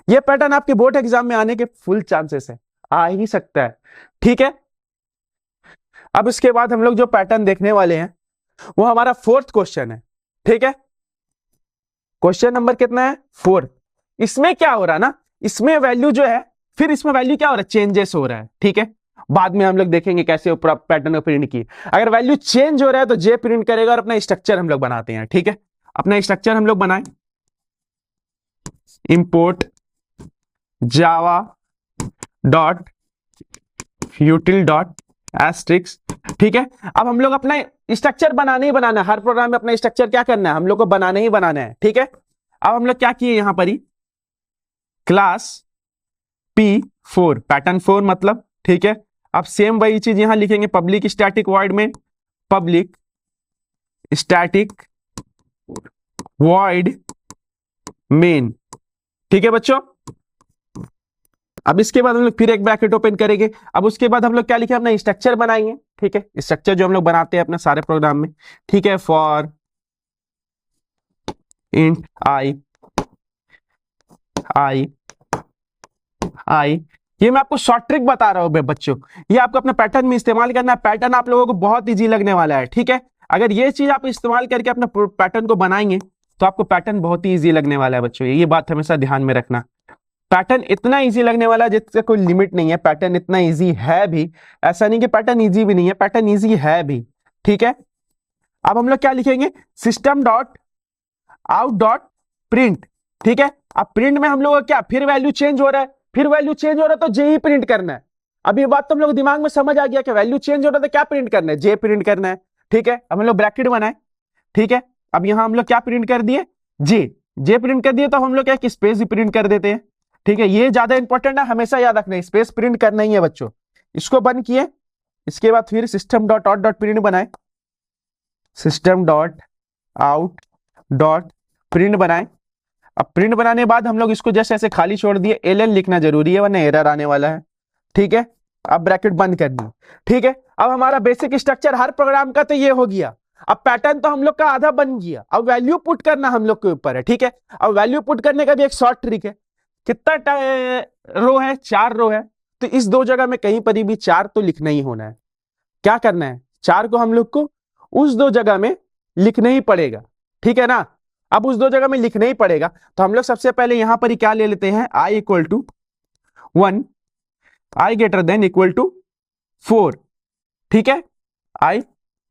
ये पैटर्न आपके बोर्ड एग्जाम में आने के फुल चांसेस है, आ ही सकता है। ठीक है, अब इसके बाद हम लोग जो पैटर्न देखने वाले हैं वो हमारा 4th क्वेश्चन है। ठीक है, क्वेश्चन नंबर कितना है, 4। इसमें क्या हो रहा है ना, इसमें वैल्यू जो है, फिर इसमें वैल्यू क्या हो रहा है, चेंजेस हो रहा है। ठीक है, बाद में हम लोग देखेंगे कैसे पैटर्न को प्रिंट की। अगर वैल्यू चेंज हो रहा है तो जे प्रिंट करेगा और अपना स्ट्रक्चर हम लोग बनाते हैं। ठीक है, अपना स्ट्रक्चर हम लोग बनाए, import Java dot util dot asterisk. ठीक है, अब हम लोग अपना स्ट्रक्चर बनाने ही बनाना है, हर प्रोग्राम में अपना स्ट्रक्चर क्या करना है, हम लोग को बनाने ही बनाना है। ठीक है, अब हम लोग क्या किए यहां पर ही, क्लास P4 पैटर्न 4 मतलब। ठीक है, अब सेम वही चीज यहां लिखेंगे, पब्लिक स्टैटिक वॉइड में पब्लिक स्टैटिक वॉइड मेन। ठीक है बच्चों, अब इसके बाद हम लोग फिर एक ब्रैकेट ओपन करेंगे। अब उसके बाद हम लोग क्या लिखे, अपना स्ट्रक्चर बनाएंगे। ठीक है, स्ट्रक्चर जो हम लोग बनाते हैं अपने सारे प्रोग्राम में। ठीक है, फॉर इंट आई ये मैं आपको शॉर्ट ट्रिक बता रहा हूं बच्चों, ये आपको अपने पैटर्न में इस्तेमाल करना है। पैटर्न आप लोगों को बहुत इजी लगने वाला है। ठीक है, अगर ये चीज आप इस्तेमाल करके अपने पैटर्न को बनाएंगे तो आपको पैटर्न बहुत ही इजी लगने वाला है बच्चों, ये बात हमेशा ध्यान में रखना। पैटर्न इतना इजी लगने वाला है जिससे कोई लिमिट नहीं है, पैटर्न इतना इजी है भी, ऐसा नहीं कि पैटर्न इजी भी नहीं है, पैटर्न इजी है भी। ठीक है, अब हम लोग क्या लिखेंगे, system dot out dot print. ठीक है, अब प्रिंट में हम लोग क्या, फिर वैल्यू चेंज हो रहा है, फिर वैल्यू चेंज हो रहा है तो जे ही प्रिंट करना है। अब ये बात तो हम लोग दिमाग में समझ आ गया कि वैल्यू चेंज हो रहा है तो क्या प्रिंट करना है, जे प्रिंट करना है। ठीक है, अब हम लोग ब्रैकेट बनाए। ठीक है, अब यहां हम लोग क्या प्रिंट कर दिए, जे प्रिंट कर दिए, तो हम लोग क्या स्पेस भी प्रिंट कर देते हैं। ठीक है, ये ज्यादा इंपॉर्टेंट है, हमेशा याद रखना है, स्पेस प्रिंट करना ही है बच्चों। इसको बंद किए, इसके बाद फिर system dot out dot print बनाए, system dot out dot print बनाए। अब प्रिंट बनाने के बाद हम लोग इसको जैसे ऐसे खाली छोड़ दिए, एलएन लिखना जरूरी है वरना एरर आने वाला है। ठीक है, अब ब्रैकेट बंद कर दी। ठीक है, अब हमारा बेसिक स्ट्रक्चर हर प्रोग्राम का तो ये हो गया। अब पैटर्न तो हम लोग का आधा बन गया, अब वैल्यू पुट करना हम लोग के ऊपर है। ठीक है, अब वैल्यू पुट करने का भी एक शॉर्ट ट्रिक है। कितना रो है, 4 रो है, तो इस 2 जगह में कहीं पर भी 4 तो लिखना ही होना है। क्या करना है, 4 को हम लोग को उस 2 जगह में लिखना ही पड़ेगा। ठीक है ना, अब उस 2 जगह में लिखना ही पड़ेगा, तो हम लोग सबसे पहले यहां पर ही क्या ले लेते हैं, i equal to 1, i greater than equal to 4। ठीक है, i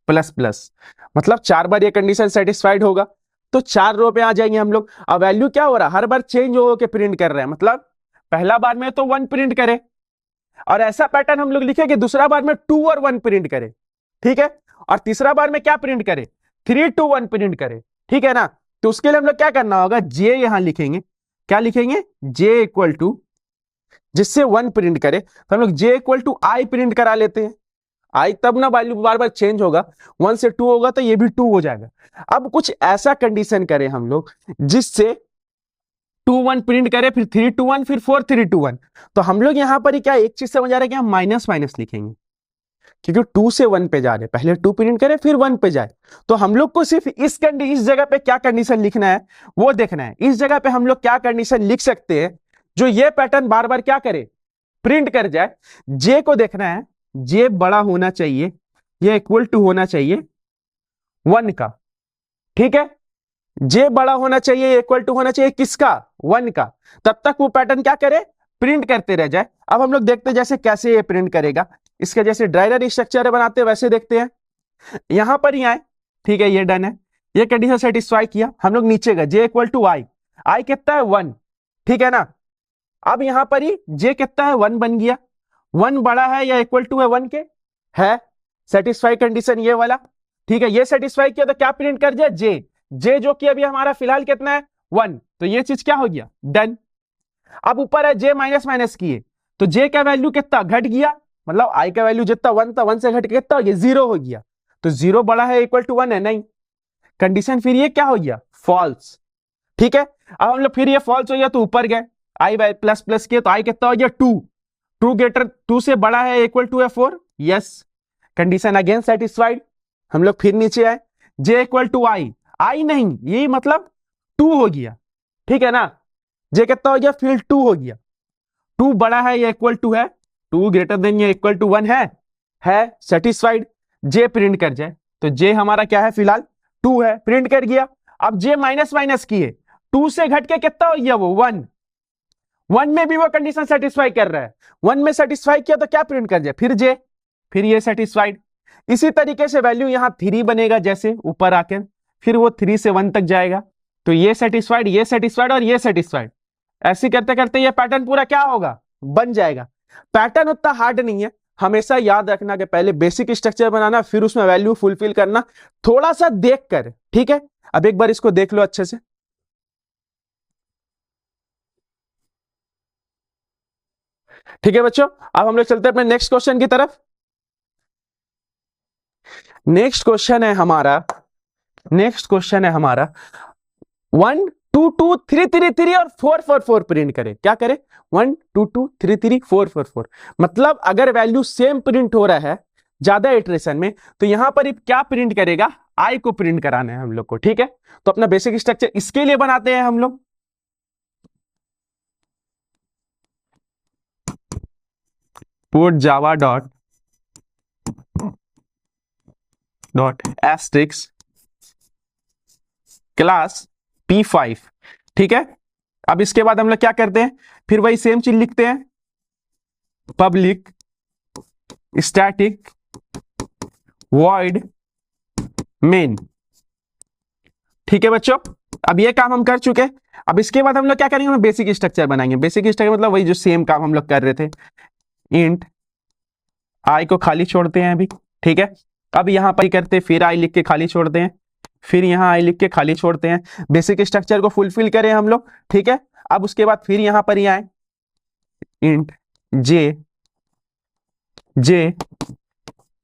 प्लस प्लस, मतलब 4 बार ये कंडीशन सेटिस्फाइड होगा तो 4 रो पे आ जाएंगे हम लोग। अब वैल्यू क्या हो रहा है, हर बार चेंज हो के प्रिंट कर रहे हैं, मतलब पहला बार में तो 1 प्रिंट करे, और ऐसा पैटर्न हम लोग लिखे कि दूसरा बार में 2 और 1 प्रिंट करे। ठीक है, और तीसरा बार में क्या प्रिंट करे, 3 2 1 प्रिंट करे। ठीक है ना, तो उसके लिए हम लोग क्या करना होगा, जे यहां लिखेंगे, क्या लिखेंगे, जे इक्वल टू, जिससे 1 प्रिंट करे तो हम लोग जे इक्वल टू आई प्रिंट करा लेते हैं। आई तब ना वैल्यू बार बार चेंज होगा, 1 से 2 होगा तो ये भी 2 हो जाएगा। अब कुछ ऐसा कंडीशन करें हम लोग जिससे 2 1 प्रिंट करे, फिर 3 2 1, फिर 4 3 2 1। तो हम लोग यहां पर ही क्या एक चीज समझ आ रहा है कि हम माइनस माइनस लिखेंगे, क्योंकि 2 से 1 पे जा रहे, पहले 2 प्रिंट करे फिर 1 पे जाए। तो हम लोग को सिर्फ इस जगह पे क्या कंडीशन लिखना है वो देखना है। इस जगह पे हम लोग क्या कंडीशन लिख सकते हैं जो ये पैटर्न बार बार क्या करे, प्रिंट कर जाए, जे को देखना है, जे बड़ा होना चाहिए, ये इक्वल टू होना चाहिए 1 का, ठीक है। जे बड़ा होना चाहिए, इक्वल टू होना चाहिए किसका, 1 का। तब तक वो पैटर्न क्या करे, प्रिंट करते रह जाए। अब हम लोग देखते हैं जैसे कैसे ये प्रिंट करेगा। इसका जैसे ड्राइवर स्ट्रक्चर बनाते हैं वैसे देखते हैं। यहां पर ही आए, ठीक है, ये डन है, ये कंडीशन सेटिस्फाई किया। हम लोग नीचे गए, जे इक्वल टू आई, आई कितना है 1, ठीक है ना। अब यहां पर ही जे कितना है 1 बन गया, 1 बड़ा है या इक्वल टू है 1 के, है सेटिस्फाई कंडीशन ये वाला, ठीक है। ये सेटिस्फाई किया तो क्या प्रिंट कर जाए, जे, जे जो कि अभी हमारा फिलहाल कितना है 1, तो ये चीज क्या हो गया, डन। अब ऊपर है जे माइनस माइनस किए, तो जे का वैल्यू कितना घट गया, मतलब आई का वैल्यू जितना 1 था 1 से घट के कितना हो गया, 0 हो गया। तो 0 बड़ा है इक्वल टू 1 है, नहीं, कंडीशन फिर ये क्या हो गया, फॉल्स, ठीक है। अब हम लोग फिर ये फॉल्स हो गया तो ऊपर गए, आई प्लस प्लस किए तो आई कितना हो गया 2, 2 ग्रेटर 2 से बड़ा है इक्वल टू है 4, यस, कंडीशन अगेन सेटिस्फाइड। हम लोग फिर नीचे आए, जे इक्वल टू आई, आई नहीं, ये मतलब 2 हो गया, ठीक है ना। जे कितना हो गया, फिर 2 हो गया, 2 बड़ा है या इक्वल टू है, 2 ग्रेटर देन या इक्वल टू 1 है सेटिस्फाइड। जे प्रिंट कर जाए, तो जे हमारा क्या है फिलहाल 2 है, प्रिंट कर गया। अब जे माइनस माइनस किए, 2 से घट के कितना हो गया वो 1, 1 में भी वो कंडीशन सेटिस्फाई कर रहा है, 1 में सेटिस्फाई किया तो क्या प्रिंट कर जाए, फिर जे, फिर ये सेटिस्फाइड। इसी तरीके से वैल्यू यहां 3 बनेगा, जैसे ऊपर आकर फिर वो 3 से 1 तक जाएगा, तो ये सेटिस्फाइड और ये सेटिस्फाइड। ऐसे करते करते ये पैटर्न पूरा क्या होगा, बन जाएगा। पैटर्न उतना हार्ड नहीं है, हमेशा याद रखना कि पहले बेसिक स्ट्रक्चर बनाना, फिर उसमें वैल्यू फुलफिल करना, थोड़ा सा देख कर, ठीक है। अब एक बार इसको देख लो अच्छे से, ठीक है बच्चों। अब हम लोग चलते हैं अपने नेक्स्ट क्वेश्चन की तरफ। नेक्स्ट क्वेश्चन है हमारा 1 2 2 3 3 3 और 4 4 4 प्रिंट करे, क्या करे, 1 2 2 3 3 4 4 4, मतलब अगर वैल्यू सेम प्रिंट हो रहा है ज्यादा इटरेशन में, तो यहां पर क्या प्रिंट करेगा, आई को प्रिंट कराना है हम लोग को, ठीक है। तो अपना बेसिक स्ट्रक्चर इसके लिए बनाते हैं हम लोग। Put Java dot asterisk class P5, ठीक है। अब इसके बाद हम लोग क्या करते हैं, फिर वही सेम चीज लिखते हैं, पब्लिक स्टैटिक वॉइड मेन, ठीक है बच्चों। अब ये काम हम कर चुके हैं। अब इसके बाद हम लोग क्या करेंगे, हम बेसिक स्ट्रक्चर बनाएंगे। बेसिक स्ट्रक्चर मतलब वही जो सेम काम हम लोग कर रहे थे, इंट आई को खाली छोड़ते हैं अभी, ठीक है। अब यहां पर ही करते, फिर आई लिख के खाली छोड़ते हैं, फिर यहां आई लिख के खाली छोड़ते हैं, बेसिक स्ट्रक्चर को फुलफिल करें हम लोग, ठीक है। अब उसके बाद फिर यहां पर ही आए, इंट जे जे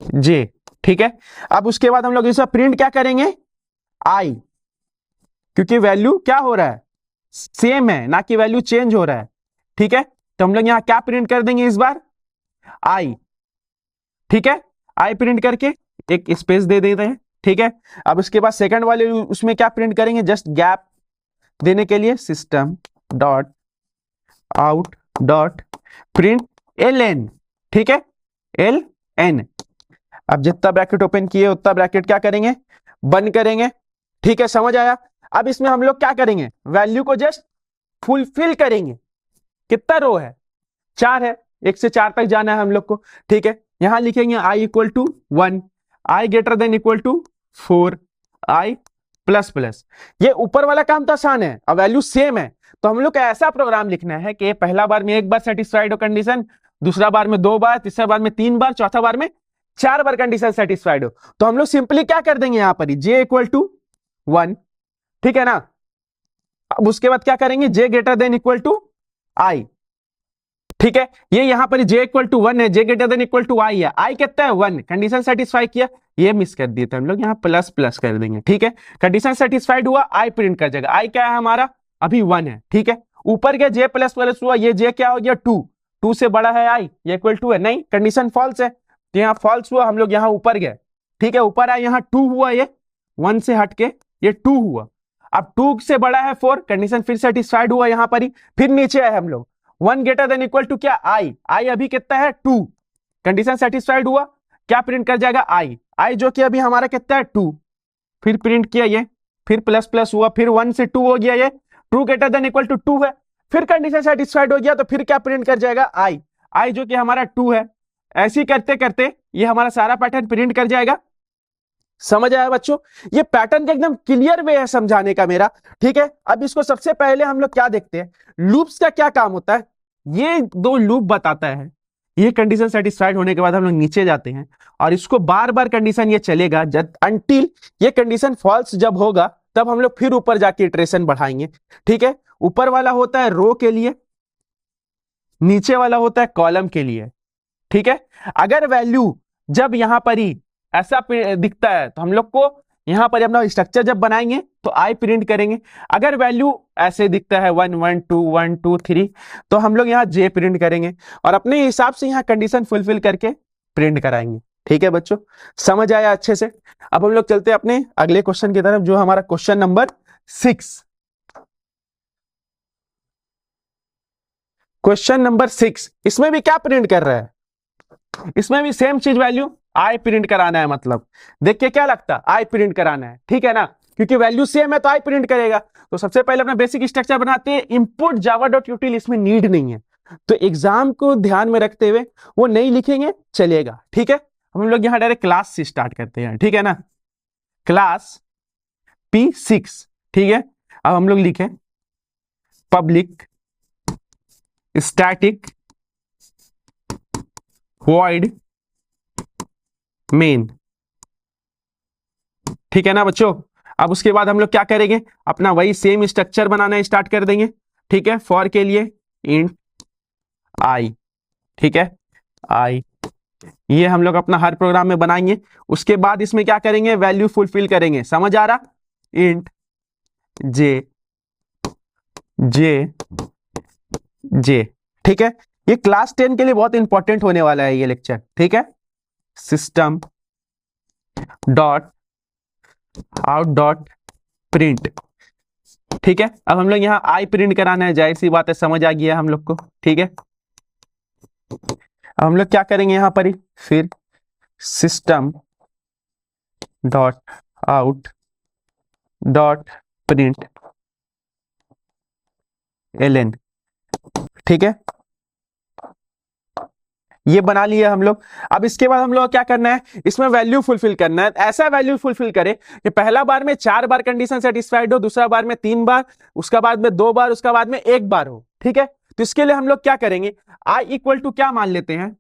जे, ठीक है। अब उसके बाद हम लोग इसे प्रिंट क्या करेंगे, आई, क्योंकि वैल्यू क्या हो रहा है, सेम है, ना कि वैल्यू चेंज हो रहा है, ठीक है। तो हम लोग यहां क्या प्रिंट कर देंगे इस बार, आई, ठीक है। आई प्रिंट करके एक स्पेस दे देते हैं, ठीक है। अब उसके बाद सेकंड वाले उसमें क्या प्रिंट करेंगे, जस्ट गैप देने के लिए system dot out dot print ln, ठीक है, ln। अब जितना ब्रैकेट ओपन किए उतना ब्रैकेट क्या करेंगे, बंद करेंगे, ठीक है, समझ आया। अब इसमें हम लोग क्या करेंगे, वैल्यू को जस्ट फुलफिल करेंगे। कितना रो है, 4 है, 1 से 4 तक जाना है हम लोग को, ठीक है। यहां लिखेंगे i equal to 1, i greater than equal to 4, i plus plus. ये ऊपर वाला काम तो आसान है, अब वैल्यू सेम है, तो हम लोग को ऐसा प्रोग्राम लिखना है कि पहला बार में 1 बार सेटिस्फाइड हो कंडीशन, दूसरा बार में 2 बार, तीसरा बार में 3 बार, चौथा बार में 4 बार कंडीशन सेटिस्फाइड हो। तो हम लोग सिंपली क्या कर देंगे, यहां पर जे इक्वल टू 1, ठीक है ना। अब उसके बाद क्या करेंगे, जे ग्रेटर देन इक्वल टू आई, ठीक है। ये यहां पर जे इक्वल टू 1 है, जे ग्रेटर देन इक्वल टू आई है, आई कितना है 1, कंडीशन सेटिस्फाई किया, ये मिस कर दिए थे हम लोग, यहां प्लस प्लस कर देंगे, ठीक है। कंडीशन सेटिस्फाइड हुआ, आई प्रिंट कर जाएगा, आई क्या है हमारा अभी 1 है, ठीक है। ऊपर गया जे प्लस प्लस हुआ, ये जे क्या हो गया 2, 2 से बड़ा है आई, ये इक्वल टू है, नहीं, कंडीशन फॉल्स है, तो यहाँ फॉल्स हुआ, हम लोग यहाँ ऊपर गए, ठीक है, ऊपर आए, यहाँ 2 हुआ, ये 1 से हटके ये 2 हुआ। अब 2 से बड़ा है 4, कंडीशन फिर सेटिस्फाइड हुआ, यहाँ पर ही फिर नीचे आए हम लोग, 1 ग्रेटर देन इक्वल टू क्या, आई अभी कितना है 2, कंडीशन सेटिस्फाइड हुआ, क्या प्रिंट कर जाएगा आई जो कि अभी हमारा कितना है 2, फिर प्रिंट किया ये, फिर प्लस प्लस हुआ, फिर 1 से 2 हो गया, ये true greater than equal to 2 है, फिर कंडीशन सेटिस्फाइड हो गया तो फिर क्या प्रिंट कर जाएगा आई जो कि हमारा 2 है। ऐसे ही करते करते ये हमारा सारा पैटर्न प्रिंट कर जाएगा। समझ आया बच्चों, ये पैटर्न का एकदम क्लियर वे है समझाने का मेरा, ठीक है। अब इसको सबसे पहले हम लोग क्या देखते हैं, लूप्स का क्या काम होता है, ये 2 लूप बताता है। ये कंडीशन सेटिस्फाइड होने के बाद हम लोग नीचे जाते हैं और इसको बार बार कंडीशन ये चलेगा जब अनटिल ये कंडीशन फॉल्स जब होगा तब हम लोग फिर ऊपर जाके इटरेशन बढ़ाएंगे, ठीक है। ऊपर वाला होता है रो के लिए, नीचे वाला होता है कॉलम के लिए, ठीक है। अगर वैल्यू जब यहां पर ही ऐसा दिखता है तो हम लोग को यहां पर अपना स्ट्रक्चर जब बनाएंगे तो आई प्रिंट करेंगे। अगर वैल्यू ऐसे दिखता है 1 1 2 1 2 3 तो हम लोग यहाँ जे प्रिंट करेंगे और अपने हिसाब से यहाँ कंडीशन फुलफिल करके प्रिंट कराएंगे, ठीक है बच्चों। समझ आया अच्छे से। अब हम लोग चलते हैं अपने अगले क्वेश्चन की तरफ जो हमारा क्वेश्चन नंबर 6। क्वेश्चन नंबर 6, इसमें भी क्या प्रिंट कर रहा है, इसमें भी सेम चीज वैल्यू आई प्रिंट कराना है। मतलब देख के क्या लगता है आई प्रिंट कराना है, ठीक है ना, क्योंकि वैल्यू सेम है तो आई प्रिंट करेगा। तो सबसे पहले अपना बेसिक स्ट्रक्चर बनाते हैं, इनपुट जावा डॉट यूटिल, इसमें नीड नहीं है तो एग्जाम को ध्यान में रखते हुए वो नहीं लिखेंगे चलेगा, ठीक है। हम लोग यहां डायरेक्ट क्लास से स्टार्ट करते हैं, ठीक है ना, क्लास P6, ठीक है। अब हम लोग लिखें पब्लिक स्टैटिक वॉइड मेन, ठीक है ना बच्चों। अब उसके बाद हम लोग क्या करेंगे, अपना वही सेम स्ट्रक्चर बनाना स्टार्ट कर देंगे, ठीक है। फॉर के लिए इंट आई, ठीक है, आई ये हम लोग अपना हर प्रोग्राम में बनाएंगे। उसके बाद इसमें क्या करेंगे, वैल्यू फुलफिल करेंगे, समझ आ रहा, इंट जे जे जे, ठीक है। ये क्लास 10 के लिए बहुत इंपॉर्टेंट होने वाला है ये लेक्चर, ठीक है। System dot out dot print, ठीक है। अब हम लोग यहाँ आई प्रिंट कराना है, जाहिर सी बात है, समझ आ गया हम लोग को, ठीक है। अब हम लोग क्या करेंगे यहाँ पर ही, फिर system dot out dot print ln, ठीक है। ये बना लिया हम लोग। अब इसके बाद हम लोग क्या करना है, इसमें वैल्यू फुलफिल करना है। ऐसा वैल्यू फुलफिल करे कि पहला बार में 4 बार कंडीशन सेटिस्फाइड हो, दूसरा बार में 3 बार, उसका बाद में 2 बार, उसका बाद में 1 बार हो, ठीक है। तो इसके लिए हम लोग क्या करेंगे, आई इक्वल टू क्या मान लेते हैं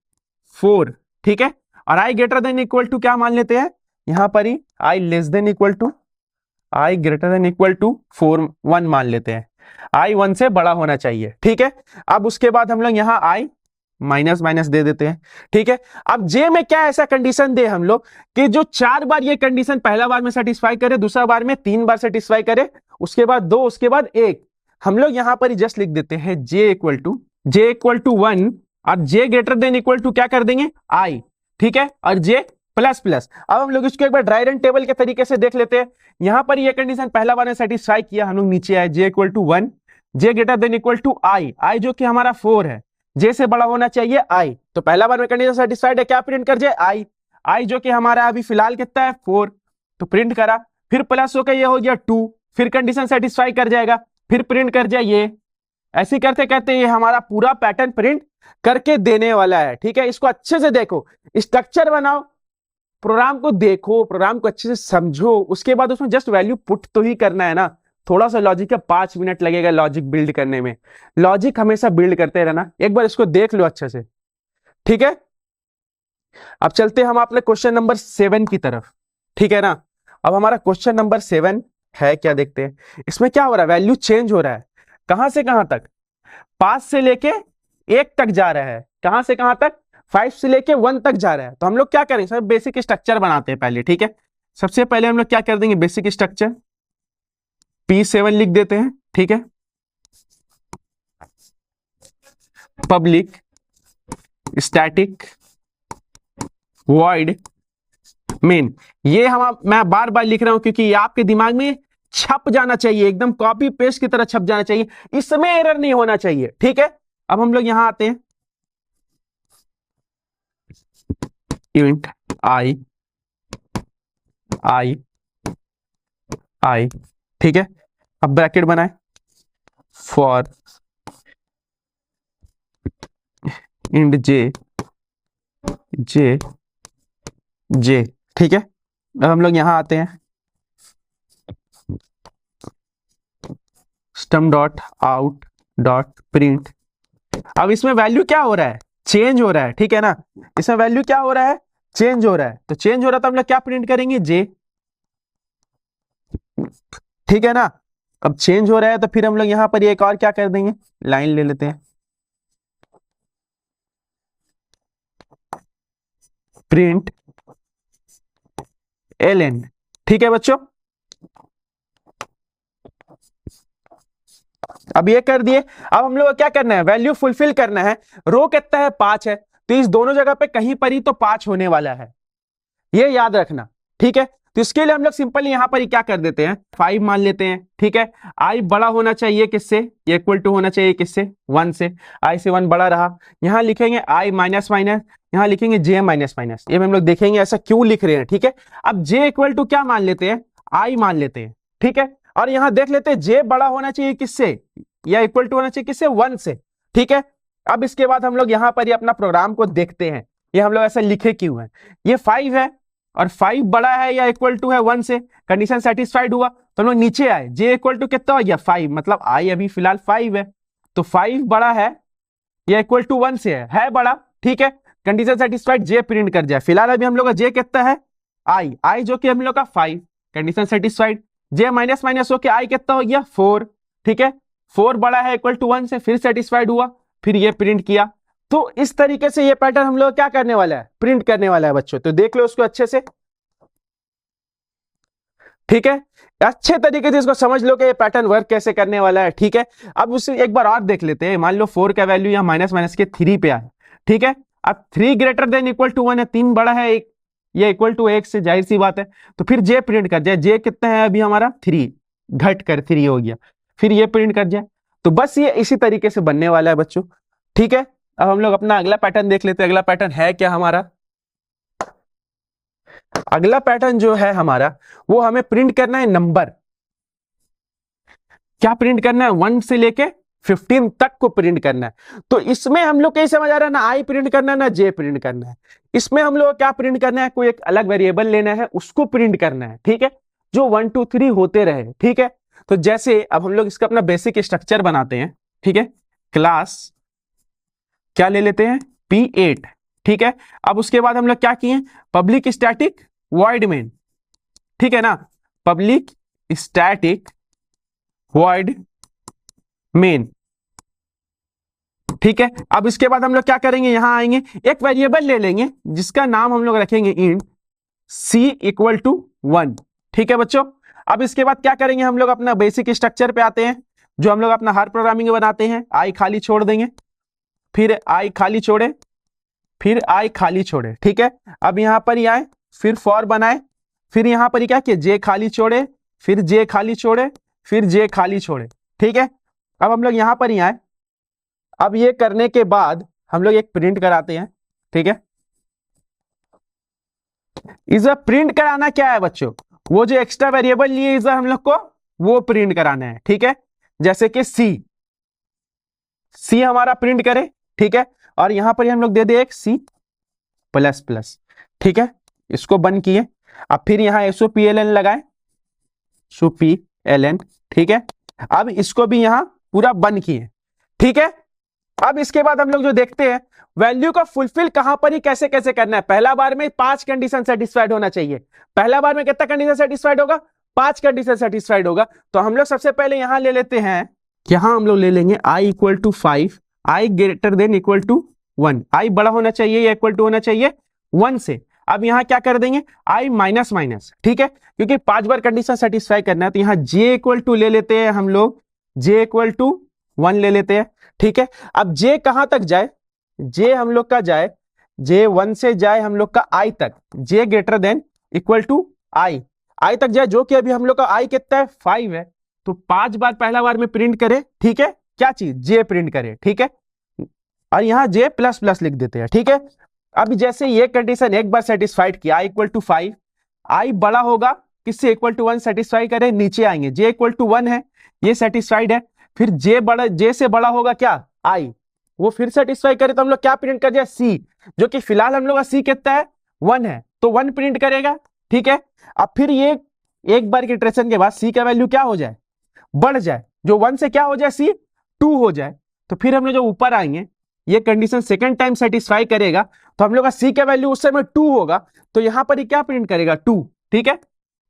4, ठीक है। और I greater than equal to क्या मान लेते हैं, यहां पर ही I less than equal to I greater than equal to 4 1 मान लेते हैं, आई 1 से बड़ा होना चाहिए, ठीक है। अब उसके बाद हम लोग यहां आई माइनस माइनस दे देते हैं, ठीक है। अब जे में क्या ऐसा कंडीशन दे हम लोग कि जो 4 बार ये कंडीशन पहला बार में सेटिस्फाई करे, दूसरा बार में 3 बार सेटिस्फाई करे, उसके बाद 2, उसके बाद 1। हम लोग यहां पर जस्ट लिख देते हैं जे इक्वल टू 1 और जे ग्रेटर देन इक्वल टू क्या कर देंगे आई, ठीक है, और जे प्लस प्लस। अब हम लोग इसको एक बार ड्राई रन टेबल के तरीके से देख लेते हैं। यहां पर ये कंडीशन पहला बार में सेटिस्फाई किया, हम लोग नीचे आए, J equal to 1, J greater than equal to I जो कि हमारा 4 है, जे से बड़ा होना चाहिए आई, तो पहला बार में कंडीशन सेटिस्फाइड है, क्या प्रिंट कर जाए आई जो कि हमारा अभी फिलहाल कितना है 4, तो प्रिंट करा, फिर प्लस होकर ये हो गया 2, फिर कंडीशन सेटिस्फाई कर जाएगा, फिर प्रिंट कर जाए ये। ऐसे करते करते ये हमारा पूरा पैटर्न प्रिंट करके देने वाला है, ठीक है। इसको अच्छे से देखो, स्ट्रक्चर बनाओ, प्रोग्राम को देखो, प्रोग्राम को अच्छे से समझो, उसके बाद उसमें जस्ट वैल्यू पुट तो ही करना है ना। थोड़ा सा लॉजिक का 5 मिनट लगेगा लॉजिक बिल्ड करने में, लॉजिक हमेशा बिल्ड करते रहना। एक बार इसको देख लो अच्छे से, ठीक है। अब चलते हम अपने क्वेश्चन नंबर 7 की तरफ, ठीक है ना। अब हमारा क्वेश्चन नंबर 7 है, क्या देखते हैं इसमें क्या हो रहा है, वैल्यू चेंज हो रहा है, कहां से कहां तक, 5 से लेके 1 तक जा रहा है, कहां से कहां तक, 5 से लेके 1 तक जा रहा है। तो हम लोग क्या करेंगे, सब बेसिक स्ट्रक्चर बनाते हैं पहले, ठीक है। सबसे पहले हम लोग क्या कर देंगे, बेसिक स्ट्रक्चर P7 लिख देते हैं, ठीक है। पब्लिक स्टैटिक वॉइड मेन, ये मैं बार बार लिख रहा हूं क्योंकि ये आपके दिमाग में छप जाना चाहिए, एकदम कॉपी पेस्ट की तरह छप जाना चाहिए, इसमें एरर नहीं होना चाहिए, ठीक है। अब हम लोग यहां आते हैं, इंट आई आई आई, ठीक है। अब ब्रैकेट बनाए, फॉर इंट जे जे जे, ठीक है। अब हम लोग यहां आते हैं, system dot out dot print. अब इसमें वैल्यू क्या हो रहा है, चेंज हो रहा है, ठीक है ना। इसमें वैल्यू क्या हो रहा है, चेंज हो रहा है। तो चेंज हो रहा है तो हम लोग क्या प्रिंट करेंगे, जे, ठीक है ना। अब चेंज हो रहा है तो फिर हम लोग यहां पर एक और क्या कर देंगे, लाइन ले लेते हैं, प्रिंट ln, ठीक है बच्चों। अब ये कर दिए। अब हम लोग को क्या करना है, वैल्यू फुलफिल करना है। रो कितना है, 5 है, तो इस दोनों जगह पे कहीं पर ही तो 5 होने वाला है, ये याद रखना, ठीक है। तो इसके लिए हम लोग सिंपली यहां पर ही क्या कर देते हैं, 5 मान लेते हैं, ठीक है। आई बड़ा होना चाहिए किससे, इक्वल टू होना चाहिए किससे, 1 से। आई से 1 बड़ा रहा, यहां लिखेंगे आई माइनस माइनस, यहां लिखेंगे जे माइनस माइनस। ये हम लोग देखेंगे ऐसा क्यों लिख रहे हैं, ठीक है। अब जे इक्वल टू क्या मान लेते हैं, आई मान लेते हैं, ठीक है। और यहां देख लेते हैं जे बड़ा होना चाहिए किससे, या इक्वल टू होना चाहिए किससे, 1 से, ठीक है। अब इसके बाद हम लोग यहां पर ही अपना प्रोग्राम को देखते हैं, ये हम लोग ऐसा लिखे क्यों है। ये 5 है और 5 बड़ा है या इक्वल टू है 1 से, कंडीशन सेटिस्फाइड हुआ तो हम लोग नीचे आए, जे इक्वल टू कितना हो गया, 5, मतलब आई अभी फिलहाल 5 है, तो 5 बड़ा है या इक्वल टू 1 से है बड़ा, ठीक है। कंडीशन सेटिस्फाइड, जे प्रिंट कर जाए। फिलहाल अभी हम लोग का जे कितना है, आई जो कि हम लोग का 5, कंडीशन सेटिस्फाइड। जे माइनस माइनस हो के आई कितना हो गया, 4, ठीक है। 4 बड़ा है इक्वल टू 1 से, फिर सेटिस्फाइड हुआ, फिर ये प्रिंट किया। तो इस तरीके से ये पैटर्न हम लोग क्या करने वाला है, प्रिंट करने वाला है बच्चों। तो देख लो उसको अच्छे से, ठीक है। अच्छे तरीके से इसको समझ लो कि ये पैटर्न वर्क कैसे करने वाला है, ठीक है। अब उसे एक बार और देख लेते हैं। मान लो 4 का वैल्यू यहाँ माइनस माइनस के 3 पे आया, ठीक है। अब 3 ग्रेटर देन इक्वल टू 1 है, 3 बड़ा है एक, ये इक्वल टू 1 से, जाहिर सी बात है। तो फिर जे प्रिंट कर जाए, जे कितना है अभी हमारा 3, घट कर 3 हो गया, फिर ये प्रिंट कर जाए। तो बस ये इसी तरीके से बनने वाला है बच्चों, ठीक है। अब हम लोग अपना अगला पैटर्न देख लेते हैं। अगला पैटर्न है क्या हमारा, अगला पैटर्न जो है हमारा, वो हमें प्रिंट करना है नंबर। क्या प्रिंट करना है, 1 से लेके 15 तक को प्रिंट करना है। तो इसमें हम लोग क्या समझ आ रहा है, ना आई प्रिंट करना है ना जे प्रिंट करना है। इसमें हम लोग क्या प्रिंट करना है, कोई एक अलग वेरिएबल लेना है, उसको प्रिंट करना है, ठीक है, जो 1 2 3 होते रहे, ठीक है। तो जैसे अब हम लोग इसका अपना बेसिक स्ट्रक्चर बनाते हैं, ठीक है। क्लास क्या ले लेते हैं, P8, ठीक है। अब उसके बाद हम लोग क्या किए, पब्लिक स्टैटिक वॉइड मेन, ठीक है ना, पब्लिक स्टैटिक वॉइड मेन, ठीक है। अब इसके बाद हम लोग क्या करेंगे, यहां आएंगे, एक वेरिएबल ले लेंगे जिसका नाम हम लोग रखेंगे इंट सी इक्वल टू 1, ठीक है बच्चों। अब इसके बाद क्या करेंगे, हम लोग अपना बेसिक स्ट्रक्चर पे आते हैं, जो हम लोग अपना हर प्रोग्रामिंग में बनाते हैं। आई खाली छोड़ देंगे, फिर आई खाली छोड़े, फिर आई खाली छोड़े, ठीक है। अब यहां पर ही आए, फिर फॉर बनाए, फिर यहां पर ही क्या किए, जे खाली छोड़े, फिर जे खाली छोड़े, फिर जे खाली छोड़े, ठीक है। अब हम लोग यहां पर ही आए। अब ये करने के बाद हम लोग एक प्रिंट कराते हैं, ठीक है। इस प्रिंट कराना क्या है बच्चों, वो जो एक्स्ट्रा वेरिएबल लिए इस हम लोग को वो प्रिंट कराना है, ठीक है। जैसे कि सी हमारा प्रिंट करे, ठीक है। और यहां पर हम लोग दे दे एक सी प्लस प्लस, ठीक है। इसको बंद किए, अब फिर यहां SOPLN लगाए, SOPLN, ठीक है। अब इसको भी यहां पूरा बंद किए, ठीक है। अब इसके बाद हम लोग जो देखते हैं, वैल्यू को फुलफिल कहां पर ही कैसे कैसे करना है। पहला बार में 5 कंडीशन सेटिस्फाइड होना चाहिए। पहला बार में कितना कंडीशन सेटिस्फाइड होगा, 5 कंडीशन सेटिस्फाइड होगा। तो हम लोग सबसे पहले यहां ले लेते हैं, यहां हम लोग ले लेंगे I equal to 5, I greater than equal to 1, I बड़ा होना चाहिए या इक्वल टू होना चाहिए 1 से। अब यहां क्या कर देंगे, आई माइनस माइनस, ठीक है, क्योंकि 5 बार कंडीशन सेटिस्फाई करना है। तो यहां जे इक्वल टू ले लेते हैं हम लोग, जे इक्वल टू 1 ले लेते हैं, ठीक है। अब जे कहां तक जाए, जे हम लोग का जाए, जे 1 से जाए हम लोग का आई तक, जे ग्रेटर देन इक्वल टू आई तक जाए, जो कि अभी हम लोग का आई कितना है, 5 है। तो 5 बार पहला बार में प्रिंट करे, ठीक है, क्या चीज, जे प्रिंट करे, ठीक है। और यहाँ जे प्लस प्लस लिख देते हैं, ठीक है। अब जैसे ये कंडीशन एक बार सेटिस्फाइड किया, आई इक्वल टू 5, आई बड़ा होगा किससे, इक्वल टू 1 सेटिस्फाई करें, नीचे आएंगे, जे इक्वल टू 1 है, ये सेटिस्फाइड है, फिर जे बड़ा, जे से बड़ा होगा क्या, आई, वो फिर सेटिस्फाई करे तो हम लोग क्या प्रिंट कर जाए, सी, जो कि फिलहाल हम लोग का सी कितना है, 1 है, तो 1 प्रिंट करेगा, ठीक है। अब फिर ये एक बार की इटरेशन के बाद सी का वैल्यू क्या हो जाए, बढ़ जाए, जो 1 से क्या हो जाए, सी 2 हो जाए, तो फिर हम लोग जो ऊपर आएंगे, ये कंडीशन सेकंड टाइम सेटिस्फाई करेगा, तो हम लोग का सी का वैल्यू उस समय 2 होगा, तो यहां पर ही क्या प्रिंट करेगा, 2, ठीक है।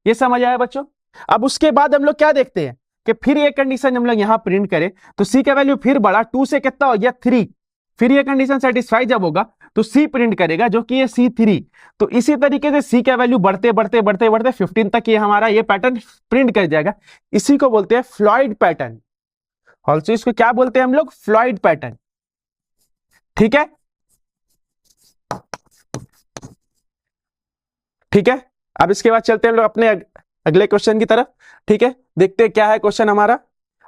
ये समझ आया बच्चों। अब उसके बाद हम लोग क्या देखते हैं कि फिर ये कंडीशन हम लोग यहां प्रिंट करें तो सी का वैल्यू फिर बढ़ा, 2 से कितना हो गया, 3, फिर ये कंडीशन सेटिस्फाई जब होगा तो सी प्रिंट करेगा, जो कि ये C3, तो इसी तरीके से सी का वैल्यू बढ़ते बढ़ते बढ़ते बढ़ते 15 तक ये हमारा ये पैटर्न प्रिंट कर जाएगा। इसी को बोलते हैं फ्लॉइड पैटर्न, ऑल्सो इसको क्या बोलते हैं हम लोग, फ्लॉइड पैटर्न, ठीक है। ठीक है, अब इसके बाद चलते हैं हम लोग अपने अगले क्वेश्चन की तरफ, ठीक है। देखते हैं क्या है क्वेश्चन हमारा।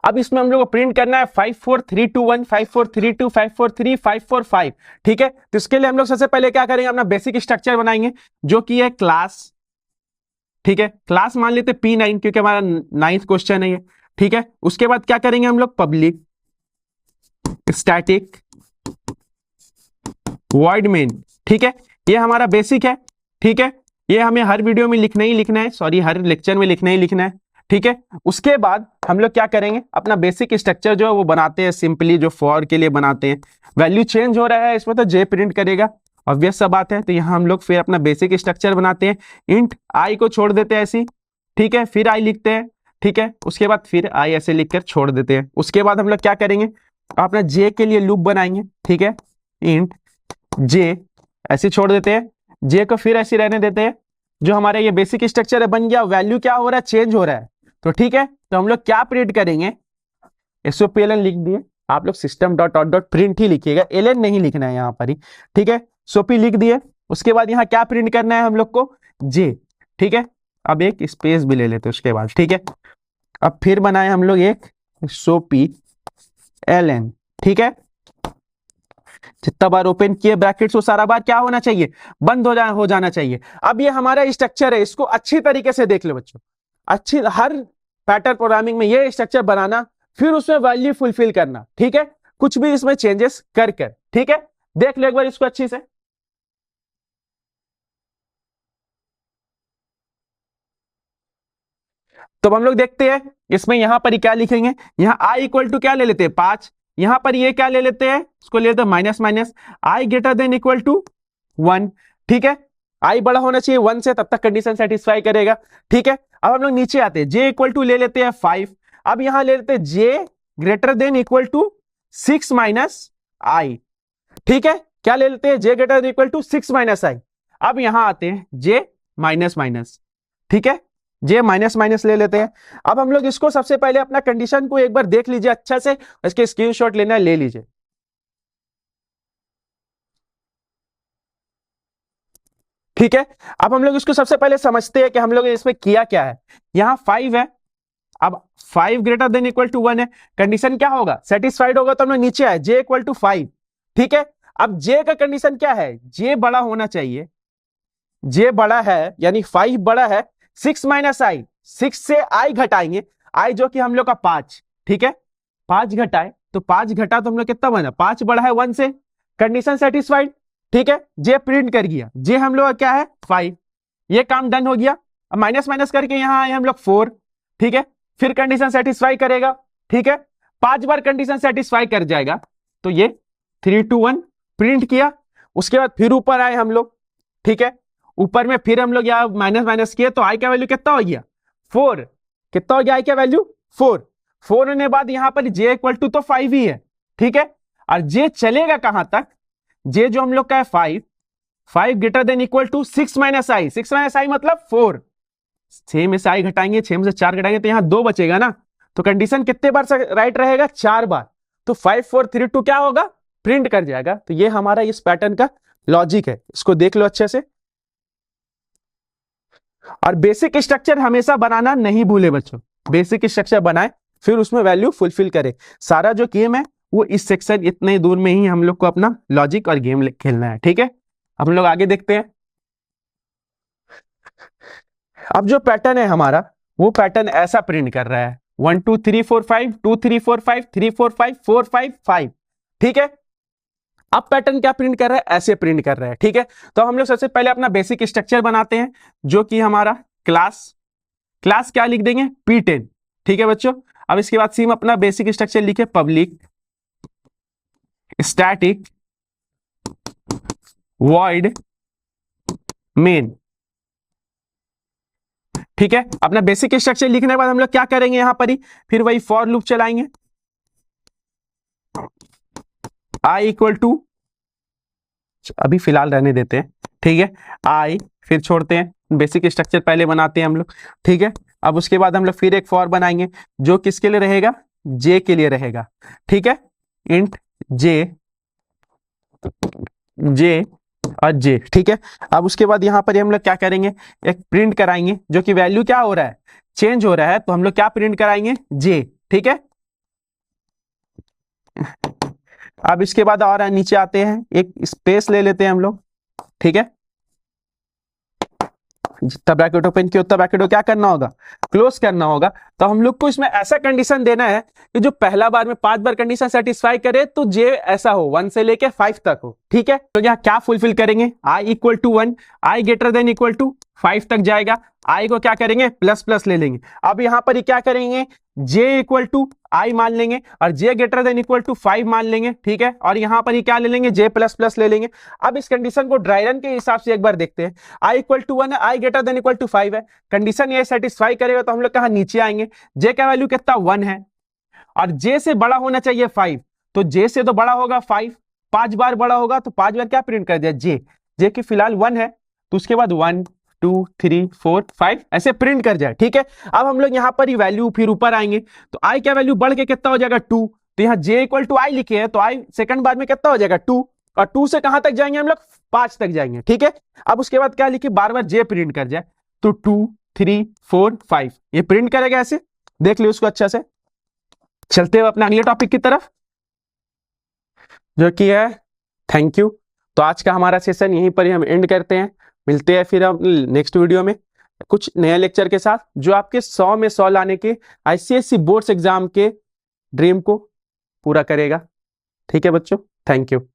अब इसमें हम लोग को प्रिंट करना है 5 4 3 2 1, 5 4 3 2, 5 4 3, 5 4 5, ठीक है। तो इसके लिए हम लोग सबसे पहले क्या करेंगे, अपना बेसिक स्ट्रक्चर बनाएंगे, जो कि है क्लास, ठीक है, क्लास मान लेते P9 क्योंकि हमारा 9th क्वेश्चन है ये, ठीक है। उसके बाद क्या करेंगे हम लोग, पब्लिक स्टैटिक वॉइड मेन, ठीक है, ये हमारा बेसिक है, ठीक है। ये हमें हर वीडियो में लिखना ही लिखना है, सॉरी हर लेक्चर में लिखना ही लिखना है, ठीक है। उसके बाद हम लोग क्या करेंगे, अपना बेसिक स्ट्रक्चर जो है वो बनाते हैं सिंपली, जो फॉर के लिए बनाते हैं, वैल्यू चेंज हो रहा है इसमें तो जे प्रिंट करेगा, ऑब्वियस सा बात है। तो यहाँ हम लोग फिर अपना बेसिक स्ट्रक्चर बनाते हैं, इंट आई को छोड़ देते हैं ऐसी, ठीक है, फिर आई लिखते हैं, ठीक है। उसके बाद फिर आई ऐसे लिखकर छोड़ देते हैं। उसके बाद हम लोग क्या करेंगे, अपना जे के लिए लूप बनाएंगे, ठीक है, इंट जे ऐसे छोड़ देते हैं, जे को फिर ऐसे रहने देते हैं। जो हमारा ये बेसिक स्ट्रक्चर है बन गया, वैल्यू क्या हो रहा है, चेंज हो रहा है, तो ठीक है। तो हम लोग क्या प्रिंट करेंगे, SOPLN लिख दिए, आप लोग system dot dot dot print ही लिखिएगा, LN नहीं लिखना है यहाँ पर ही, ठीक है। सोपी लिख दिए। उसके बाद यहाँ क्या प्रिंट करना है हम लोग को, जे, ठीक है। अब एक स्पेस भी ले लेते हैं उसके बाद, ठीक है। अब फिर बनाए हम लोग एक SOPLN, ठीक है। जितना बार ओपन किए ब्रैकेट्स वो सारा बार क्या होना चाहिए, बंद हो जाना चाहिए। अब ये हमारा स्ट्रक्चर है, इसको अच्छी तरीके से देख लो बच्चों, अच्छी, हर पैटर्न प्रोग्रामिंग में ये स्ट्रक्चर बनाना, फिर उसमें वैल्यू फुलफिल करना, ठीक है, कुछ भी इसमें चेंजेस कर, ठीक है। देख लो एक बार इसको अच्छी से। तो हम लोग देखते हैं इसमें यहां पर ही क्या लिखेंगे, यहां आई इक्वल टू क्या ले लेते हैं 5, यहां पर ये क्या ले लेते हैं, इसको ले लेते हैं minus minus, i greater than equal to 1, ठीक है। आई बड़ा होना चाहिए 1 से, तब तक कंडीशन सेटिस्फाई करेगा, ठीक है। अब हम लोग नीचे आते हैं, जे इक्वल टू ले लेते हैं 5, अब यहां ले लेते हैं J greater than equal to 6 minus I, ठीक है। क्या ले लेते हैं, J greater than equal to 6 minus I. अब यहां आते हैं जे माइनस माइनस, ठीक है, जे माइनस माइनस ले लेते हैं। अब हम लोग इसको सबसे पहले अपना कंडीशन को एक बार देख लीजिए अच्छा से, इसके स्क्रीनशॉट लेना है ले लीजिए, ठीक है। अब हम लोग इसको सबसे पहले समझते हैं कि हम लोग इसमें किया क्या है। यहां 5 है, अब 5 ग्रेटर देन इक्वल टू 1 है, कंडीशन क्या होगा, सेटिस्फाइड होगा तो हम लोग नीचे आए, जे इक्वल टू 5, ठीक है। अब जे का कंडीशन क्या है, जे बड़ा होना चाहिए, जे बड़ा है यानी 5 बड़ा है 6 माइनस आई, 6 से आई घटाएंगे, आई जो कि हम लोग का 5, ठीक है, 5 घटाए तो 5 घटा तो हम लोग कितना बना, 5 बड़ा है 1 से, कंडीशन सेटिस्फाइड, ठीक है। जे प्रिंट कर गया, जे हम लोग का क्या है 5, ये काम डन हो गया। अब माइनस माइनस करके यहां आए हम लोग 4, ठीक है, फिर कंडीशन सेटिस्फाई करेगा, ठीक है, 5 बार कंडीशन सेटिस्फाई कर जाएगा, तो ये 3 2 1 प्रिंट किया। उसके बाद फिर ऊपर आए हम लोग, ठीक है, ऊपर में फिर हम लोग यहाँ माइनस माइनस किए तो आई का वैल्यू कितना हो गया 4, कितना हो गया आई का वैल्यू 4, 4 होने बाद यहां पर जे इक्वल टू तो 5 ही है, ठीक है। और जे चलेगा कहां तक, जे जो हम लोग का है 5, 5 greater than equal to 6 minus I, 6 minus I मतलब 4, 6 में से आई घटाएंगे, 6 में से 4 घटाएंगे तो यहां 2 बचेगा ना, तो कंडीशन कितने बार राइट रहेगा 4 बार, तो 5 4 3 2 क्या होगा प्रिंट कर जाएगा। तो ये हमारा इस पैटर्न का लॉजिक है, इसको देख लो अच्छे से। और बेसिक स्ट्रक्चर हमेशा बनाना नहीं भूले बच्चों, बेसिक स्ट्रक्चर बनाए फिर उसमें वैल्यू फुलफिल करे। सारा जो गेम है वो इस सेक्शन इतने दूर में ही हम लोग को अपना लॉजिक और गेम खेलना है। ठीक है, हम लोग आगे देखते हैं। अब जो पैटर्न है हमारा, वो पैटर्न ऐसा प्रिंट कर रहा है 1 2 3 4 5 2 3 4 5 3 4 5 4 5 5। ठीक है, अब पैटर्न क्या प्रिंट कर रहा है, ऐसे प्रिंट कर रहा है। ठीक है, तो हम लोग सबसे पहले अपना बेसिक स्ट्रक्चर बनाते हैं, जो कि हमारा क्लास क्या लिख देंगे, P10। ठीक है बच्चों, अब इसके बाद सिम अपना बेसिक स्ट्रक्चर लिखे, पब्लिक स्टैटिक वॉइड मेन। ठीक है, अपना बेसिक स्ट्रक्चर लिखने के बाद हम लोग क्या करेंगे, यहां पर ही फिर वही फॉर लूप चलाएंगे, i इक्वल टू, अभी फिलहाल रहने देते हैं। ठीक है, i, फिर छोड़ते हैं, बेसिक स्ट्रक्चर पहले बनाते हैं हम लोग। ठीक है, अब उसके बाद हम लोग फिर एक फॉर बनाएंगे जो किसके लिए रहेगा, j के लिए रहेगा। ठीक है, इंट j और j। ठीक है, अब उसके बाद यहां पर हम लोग क्या करेंगे, एक प्रिंट कराएंगे जो कि वैल्यू क्या हो रहा है, चेंज हो रहा है, तो हम लोग क्या प्रिंट कराएंगे, j। ठीक है, अब इसके बाद और नीचे आते हैं, एक स्पेस ले लेते हैं हम लोग। ठीक है, जितना ब्रैकेट ओपन किया उतना ब्रैकेट को क्या करना होगा, क्लोज करना होगा। तो हम लोग को इसमें ऐसा कंडीशन देना है कि जो पहला बार में 5 बार कंडीशन सेटिस्फाई करे तो जे ऐसा हो 1 से लेके 5 तक हो। ठीक है, तो यहाँ क्या फुलफिल करेंगे, i equal to 1, i greater than equal to 5 तक जाएगा, i को क्या करेंगे, प्लस प्लस ले लेंगे। अब यहां पर क्या करेंगे, j इक्वल टू i मान लेंगे और j greater than equal to 5 मान लेंगे। ठीक है, और यहां पर क्या ले लेंगे, j प्लस प्लस ले लेंगे। अब इस कंडीशन को ड्राई रन के हिसाब से एक बार देखते हैं, i इक्वल टू 1 है, i greater than equal to 5 है, कंडीशन ये सेटिस्फाई करेगा तो हम लोग कहां नीचे आएंगे, j का वैल्यू कितना 1 है और j से बड़ा होना चाहिए 5, तो j से तो बड़ा होगा 5, 5 बार बड़ा होगा तो 5 बार क्या प्रिंट कर दिया, j की फिलहाल 1 है, तो उसके बाद 1 2 3 4 5 ऐसे प्रिंट कर जाए। ठीक है, अब हम लोग यहां पर ही वैल्यू फिर ऊपर आएंगे, तो i का वैल्यू बढ़ के कितना हो जाएगा 2, तो यहाँ j इक्वल टू i लिखे हैं, तो i सेकंड बार में कितना हो जाएगा 2, और 2 से कहां तक जाएंगे हम लोग, 5 तक जाएंगे। ठीक है, अब उसके बाद क्या लिखे, बार बार j प्रिंट कर जाए, तो 2 3 4 5 ये प्रिंट करेगा, ऐसे देख लियो उसको अच्छा से। चलते हुए अपने अगले टॉपिक की तरफ, जो कि है थैंक यू। तो आज का हमारा सेशन यहीं पर ही हम एंड करते हैं, मिलते हैं फिर हम नेक्स्ट वीडियो में कुछ नए लेक्चर के साथ, जो आपके 100 में 100 लाने के आईसीएससी बोर्ड्स एग्जाम के ड्रीम को पूरा करेगा। ठीक है बच्चों, थैंक यू।